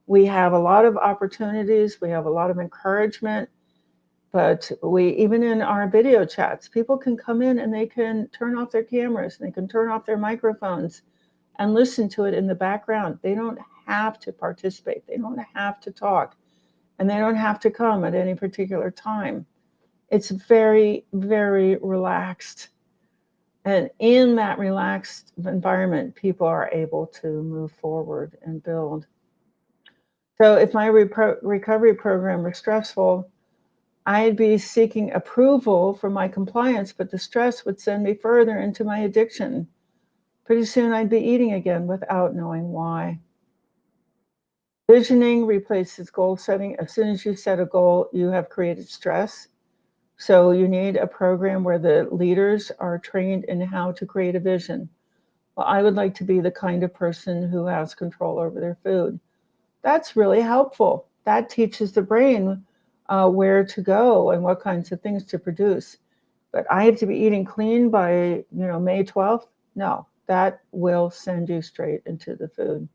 We have a lot of opportunities. We have a lot of encouragement. But we, even in our video chats, people can come in and they can turn off their cameras, and they can turn off their microphones and listen to it in the background. They don't have to participate. They don't have to talk, and they don't have to come at any particular time. It's very, very relaxed. And in that relaxed environment, people are able to move forward and build. So if my recovery program were stressful, I'd be seeking approval for my compliance, but the stress would send me further into my addiction. Pretty soon I'd be eating again without knowing why. Visioning replaces goal setting. As soon as you set a goal, you have created stress. So you need a program where the leaders are trained in how to create a vision. Well, I would like to be the kind of person who has control over their food. That's really helpful. That teaches the brain where to go and what kinds of things to produce. But I have to be eating clean by May 12th. No, that will send you straight into the food.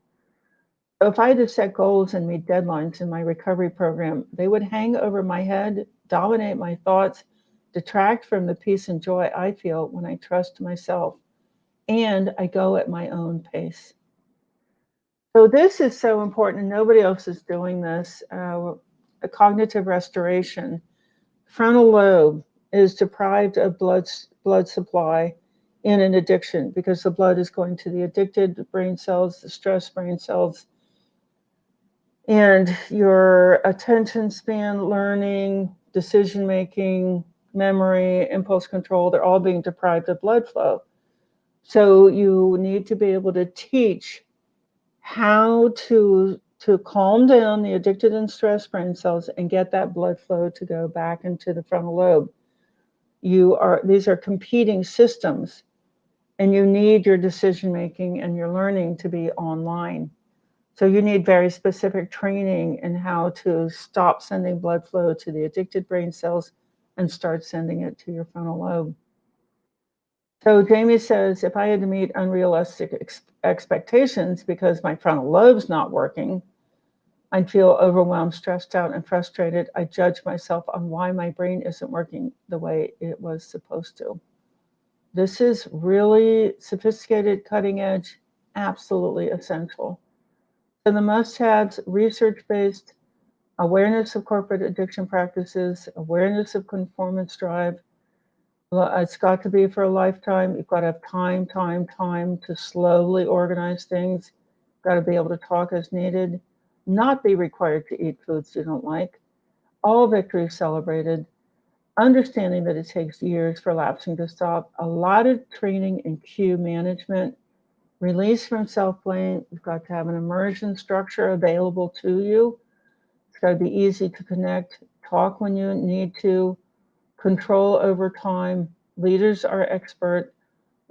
So if I had to set goals and meet deadlines in my recovery program, they would hang over my head, dominate my thoughts, detract from the peace and joy I feel when I trust myself, and I go at my own pace. So this is so important, and nobody else is doing this. A cognitive restoration. Frontal lobe is deprived of blood supply in an addiction because the blood is going to the addicted brain cells, the stressed brain cells, and your attention span, learning, decision making, memory, impulse control, they're all being deprived of blood flow. So you need to be able to teach how to calm down the addicted and stressed brain cells and get that blood flow to go back into the frontal lobe. These are competing systems, and you need your decision making and your learning to be online. So you need very specific training in how to stop sending blood flow to the addicted brain cells and start sending it to your frontal lobe. So Jamie says, if I had to meet unrealistic expectations because my frontal lobe's not working, I'd feel overwhelmed, stressed out, and frustrated. I judge myself on why my brain isn't working the way it was supposed to. This is really sophisticated, cutting edge, absolutely essential. So the must-haves: research-based, awareness of corporate addiction practices, awareness of conformance drive. It's got to be for a lifetime. You've got to have time to slowly organize things. You've got to be able to talk as needed, not be required to eat foods you don't like. All victories celebrated. Understanding that it takes years for lapsing to stop. A lot of training in cue management. Release from self-blame. You've got to have an immersion structure available to you. It's got to be easy to connect. Talk when you need to. Control over time. Leaders are expert.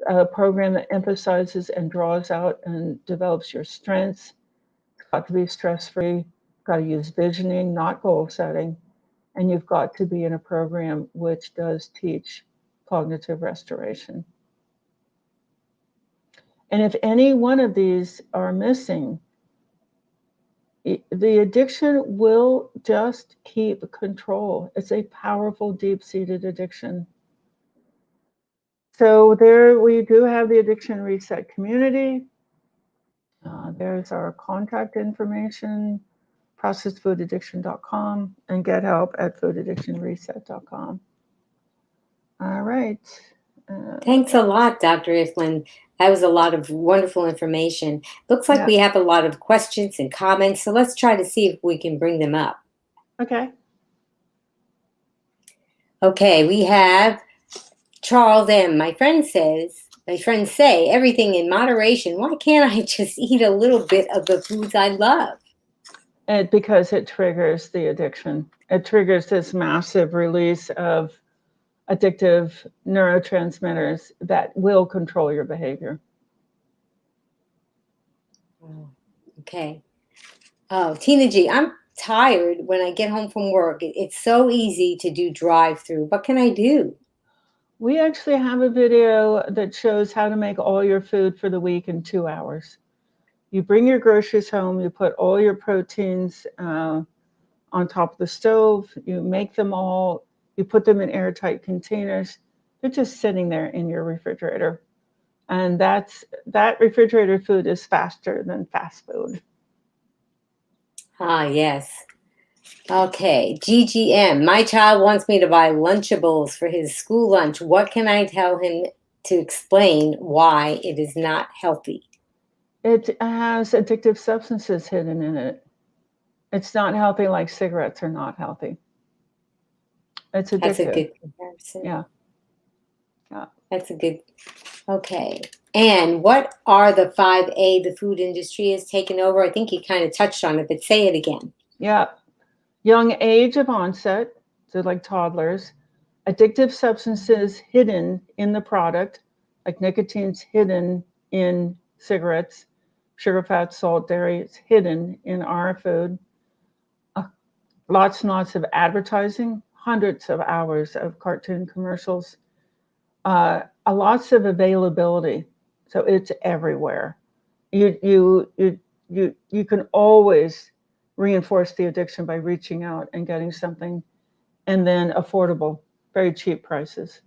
A program that emphasizes and draws out and develops your strengths. It's got to be stress-free. You've got to use visioning, not goal setting. And you've got to be in a program which does teach cognitive restoration. And if any one of these are missing, the addiction will just keep control. It's a powerful, deep-seated addiction. So there we do have the Addiction Reset community. There's our contact information, processedfoodaddiction.com, and get help at foodaddictionreset.com. All right. Thanks a lot, Dr. Ifland. That was a lot of wonderful information. Looks like Yeah. we have a lot of questions and comments, so let's try to see if we can bring them up. Okay. Okay, we have Charles M. My friends say everything in moderation. Why can't I just eat a little bit of the foods I love? Because it triggers the addiction. It triggers this massive release of addictive neurotransmitters that will control your behavior. Okay. Oh, Tina G, I'm tired when I get home from work. It's so easy to do drive-through. What can I do? We actually have a video that shows how to make all your food for the week in 2 hours. You bring your groceries home, you put all your proteins on top of the stove, you make them all, you put them in airtight containers. They're just sitting there in your refrigerator. And that refrigerator food is faster than fast food. Ah, yes. Okay, GGM. My child wants me to buy Lunchables for his school lunch. What can I tell him to explain why it is not healthy? It has addictive substances hidden in it. It's not healthy like cigarettes are not healthy. It's That's a addictive. good comparison. Yeah. Yeah. That's a good. Okay. And what are the 5A the food industry has taken over? I think you kind of touched on it, but say it again. Yeah. Young age of onset, so like toddlers, addictive substances hidden in the product, like nicotine's hidden in cigarettes, sugar, fat, salt, dairy, it's hidden in our food. Lots and lots of advertising, hundreds of hours of cartoon commercials, lots of availability. So it's everywhere. You can always reinforce the addiction by reaching out and getting something, and then affordable, very cheap prices.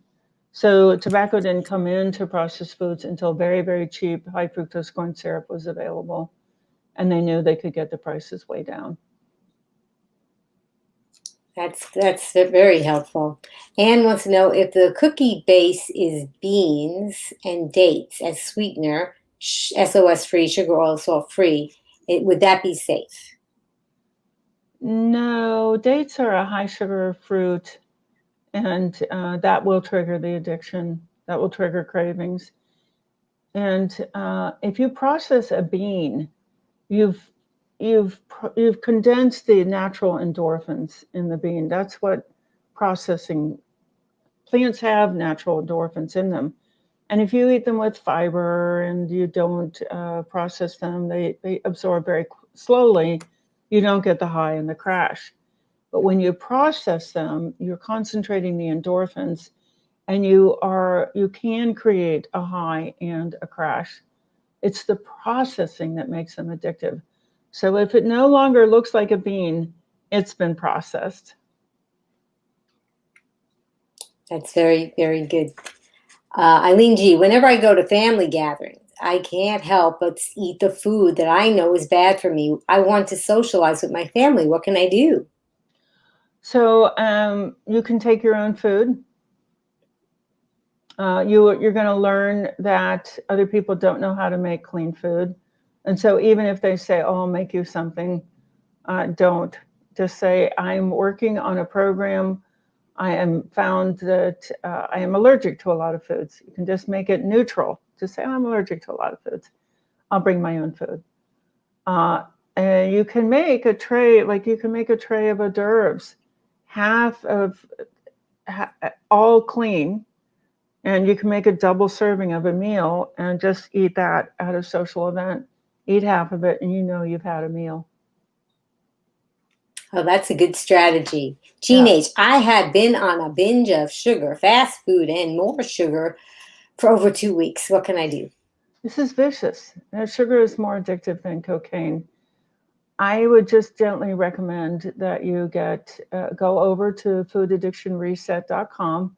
So tobacco didn't come into processed foods until very, very cheap high fructose corn syrup was available, and they knew they could get the prices way down. That's very helpful. Anne wants to know if the cookie base is beans and dates as sweetener, SOS free, sugar, oil, salt free. Would that be safe? No, dates are a high sugar fruit, and that will trigger the addiction. That will trigger cravings. And if you process a bean, you've you've condensed the natural endorphins in the bean. That's what processing plants have, natural endorphins in them. And if you eat them with fiber and you don't process them, they absorb very slowly. You don't get the high and the crash. But when you process them, you're concentrating the endorphins, and you can create a high and a crash. It's the processing that makes them addictive. So if it no longer looks like a bean, it's been processed. That's very, very good. Eileen G, whenever I go to family gatherings, I can't help but eat the food that I know is bad for me. I want to socialize with my family. What can I do? So you can take your own food. You're going to learn that other people don't know how to make clean food. And so even if they say, oh, I'll make you something, don't. Just say, I'm working on a program. I am found that I am allergic to a lot of foods. You can just make it neutral. Just say, oh, I'm allergic to a lot of foods. I'll bring my own food. And you can make a tray, like you can make a tray of hors d'oeuvres, half of all clean, and you can make a double serving of a meal and just eat that at a social event. Eat half of it, and you know you've had a meal. Oh, that's a good strategy. Yeah. Teenage, I have been on a binge of sugar, fast food, and more sugar for over 2 weeks. What can I do? This is vicious. Sugar is more addictive than cocaine. I would just gently recommend that you go over to foodaddictionreset.com,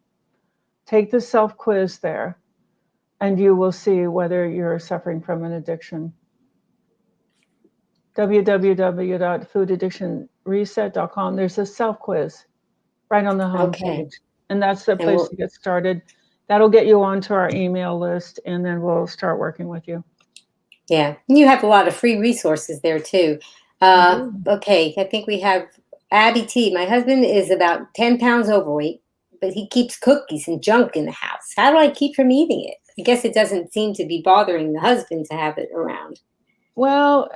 take the self quiz there, and you will see whether you're suffering from an addiction. www.foodaddictionreset.com. There's a self quiz right on the home Okay. page. And that's the And place to get started. That'll get you onto our email list, and then we'll start working with you. yeah, you have a lot of free resources there too. Okay, I think we have Abby T. My husband is about 10 pounds overweight, but he keeps cookies and junk in the house. How do I keep from eating it? I guess it doesn't seem to be bothering the husband to have it around. Well,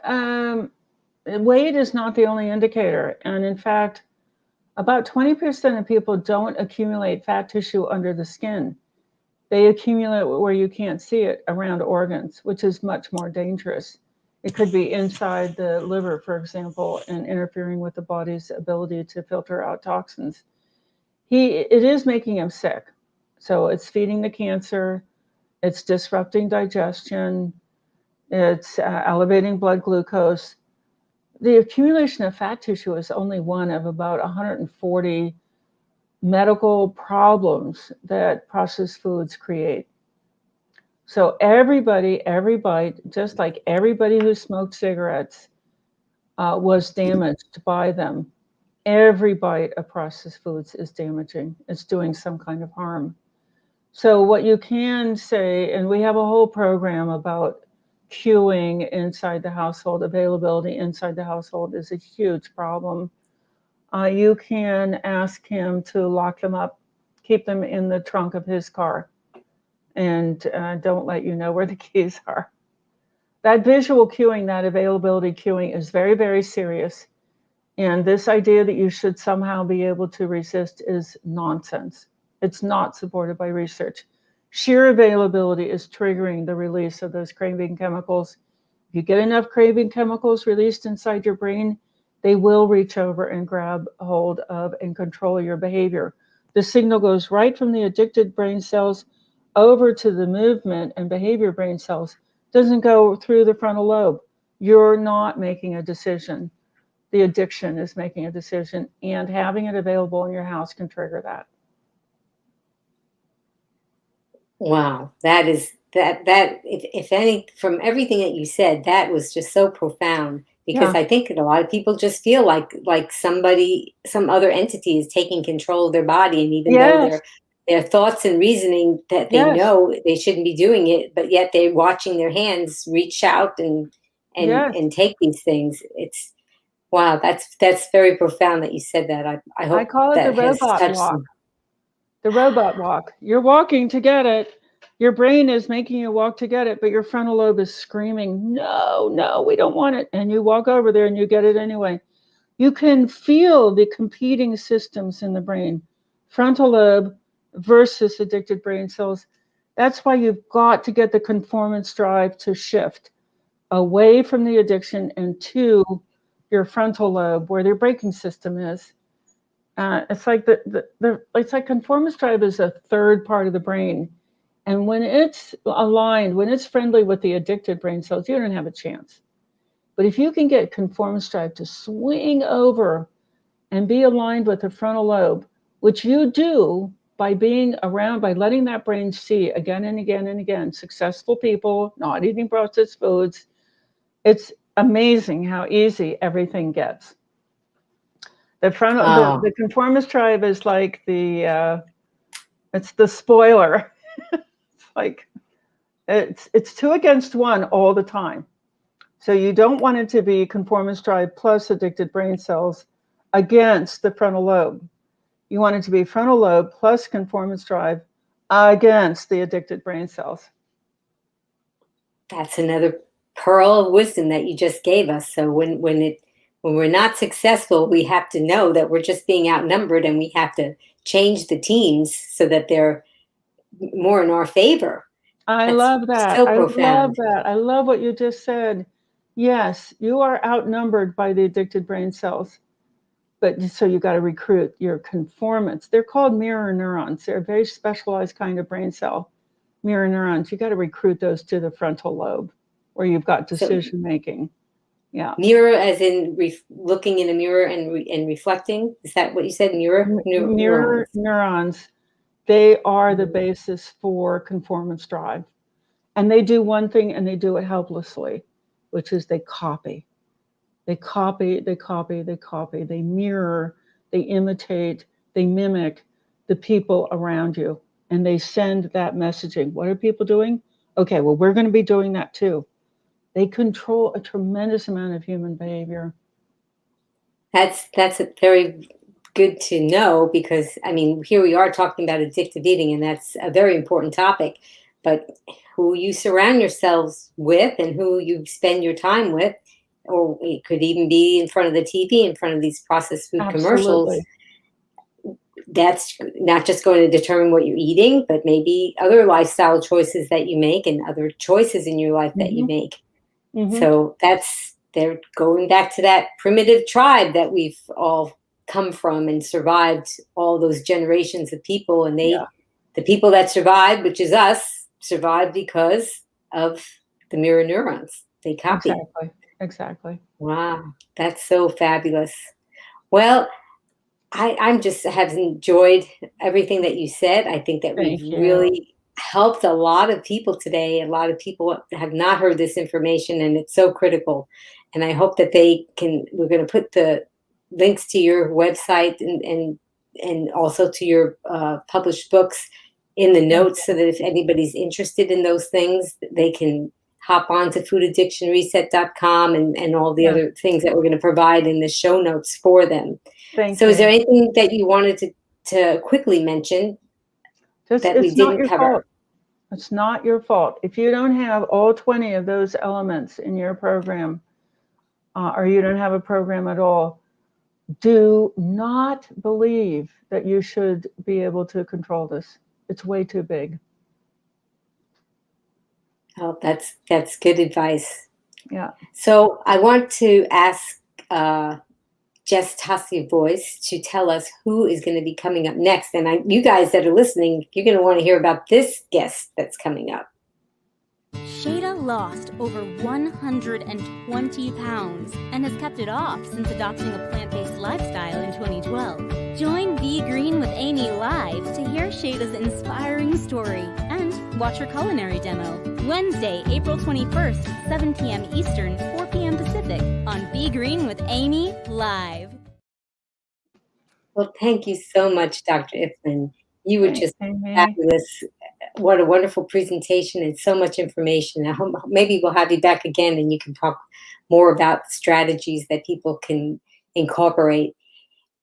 weight is not the only indicator. And in fact, about 20% of people don't accumulate fat tissue under the skin. They accumulate where you can't see it around organs, which is much more dangerous. It could be inside the liver, for example, and interfering with the body's ability to filter out toxins. It is making him sick. So it's feeding the cancer, it's disrupting digestion, it's elevating blood glucose. The accumulation of fat tissue is only one of about 140 medical problems that processed foods create. So everybody, every bite, just like everybody who smoked cigarettes was damaged by them. Every bite of processed foods is damaging. It's doing some kind of harm. So what you can say, and we have a whole program about queuing inside the household, availability inside the household is a huge problem. You can ask him to lock them up, keep them in the trunk of his car, and don't let you know where the keys are. That visual queuing, that availability queuing is very, very serious. And this idea that you should somehow be able to resist is nonsense. It's not supported by research. Sheer availability is triggering the release of those craving chemicals. If you get enough craving chemicals released inside your brain, they will reach over and grab hold of and control your behavior. The signal goes right from the addicted brain cells over to the movement and behavior brain cells. It doesn't go through the frontal lobe. You're not making a decision. The addiction is making a decision, and having it available in your house can trigger that. Wow, that is that if any, from everything that you said, that was just so profound, because Yeah. I think that a lot of people just feel like somebody, some other entity is taking control of their body, and even though Yes. their thoughts and reasoning that they Yes. know they shouldn't be doing it, but yet they're watching their hands reach out Yes. and take these things. It's wow, that's very profound that you said that. I I hope call it the that has robot touched walk. them. The robot walk. You're walking to get it. Your brain is making you walk to get it, but your frontal lobe is screaming, no, no, we don't want it. And you walk over there and you get it anyway. You can feel the competing systems in the brain, frontal lobe versus addicted brain cells. That's why you've got to get the conformance drive to shift away from the addiction and to your frontal lobe where their braking system is. It's like it's like conformance drive is a third part of the brain. And when it's aligned, when it's friendly with the addicted brain cells, you don't have a chance. But if you can get conformance drive to swing over and be aligned with the frontal lobe, which you do by being around, by letting that brain see again and again and again, successful people not eating processed foods, it's amazing how easy everything gets. The Oh, conformist tribe is like it's the spoiler. It's like it's two against one all the time. So you don't want it to be conformist drive plus addicted brain cells against the frontal lobe. You want it to be frontal lobe plus conformist drive against the addicted brain cells. that's another pearl of wisdom that you just gave us. So when we're not successful, we have to know that we're just being outnumbered, and we have to change the teams so that they're more in our favor. I That's love that. so I love profound. that. I love what you just said. Yes, you are outnumbered by the addicted brain cells. But so you got to recruit your conformants. They're called mirror neurons. They're a very specialized kind of brain cell. Mirror neurons. You got to recruit those to the frontal lobe, where you've got So decision making. Yeah. mirror, as in looking in a mirror and reflecting. Is that what you said? Mirror Neurons. neurons. They are the basis for conformance drive, and they do one thing, and they do it helplessly, which is they copy. They copy. They copy. They copy. They mirror. They imitate. They mimic. the people around you, and they send that messaging. What are people doing? Okay, well, we're going to be doing that too. They control a tremendous amount of human behavior. That's a very good to know, because I mean, here we are talking about addictive eating, and that's a very important topic. But who you surround yourselves with and who you spend your time with, or it could even be in front of the TV, in front of these processed food commercials, Absolutely. that's not just going to determine what you're eating, but maybe other lifestyle choices that you make and other choices in your life that you make. So they're going back to that primitive tribe that we've all come from and survived all those generations of people. And Yeah, the people that survived, which is us, survived because of the mirror neurons. They copied. exactly. Wow, that's so fabulous. Well, I'm just have enjoyed everything that you said. I think that we've Thank you. really helped a lot of people today. A lot of people have not heard this information, and it's so critical. And I hope that they can. We're going to put the links to your website and also to your published books in the Thank notes, so that if anybody's interested in those things, they can hop on to foodaddictionreset.com and all the you. Yeah, other things that we're going to provide in the show notes for them. thank So is there you. anything that you wanted to quickly mention Just, that we it's not didn't your cover? fault. It's not your fault. If you don't have all 20 of those elements in your program, or you don't have a program at all, do not believe that you should be able to control this. It's way too big. Oh, that's good advice. Yeah. So I want to ask Jess Tassi Voice to tell us who is going to be coming up next. And you guys that are listening, you're going to want to hear about this guest that's coming up. Shada lost over 120 pounds and has kept it off since adopting a plant-based lifestyle in 2012. Join Be Green with Amy live to hear Shada's inspiring story and watch her culinary demo. Wednesday, April 21st, 7 p.m. Eastern, 4 p.m. Pacific on Be Green with Amy live. Well, thank you so much, Dr. Ifland. You were Thanks, just Amy. fabulous. What a wonderful presentation and so much information. I hope maybe we'll have you back again and you can talk more about strategies that people can incorporate.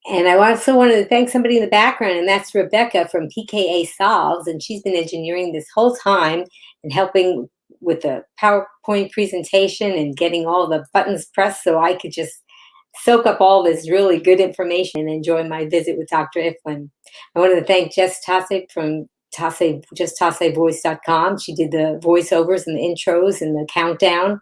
And I also wanted to thank somebody in the background, and that's Rebecca from PKA Solves, and she's been engineering this whole time and helping with the PowerPoint presentation and getting all the buttons pressed so I could just soak up all this really good information and enjoy my visit with Dr. Ifland. I wanted to thank Jess Tasic from justtassevoice.com. She did the voiceovers and the intros and the countdown.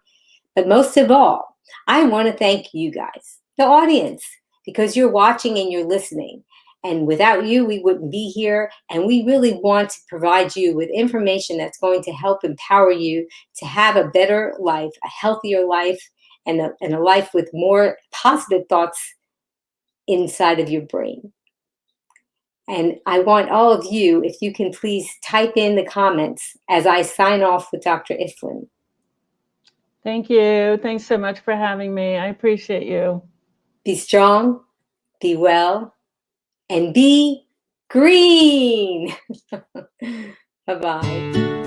But most of all, I want to thank you guys, the audience, because you're watching and you're listening. And without you, we wouldn't be here. And we really want to provide you with information that's going to help empower you to have a better life, a healthier life, and a life with more positive thoughts inside of your brain. And I want all of you, if you can please type in the comments as I sign off with Dr. Ifland. Thank you. Thanks so much for having me. I appreciate you. Be strong, be well, and be green. Bye-bye.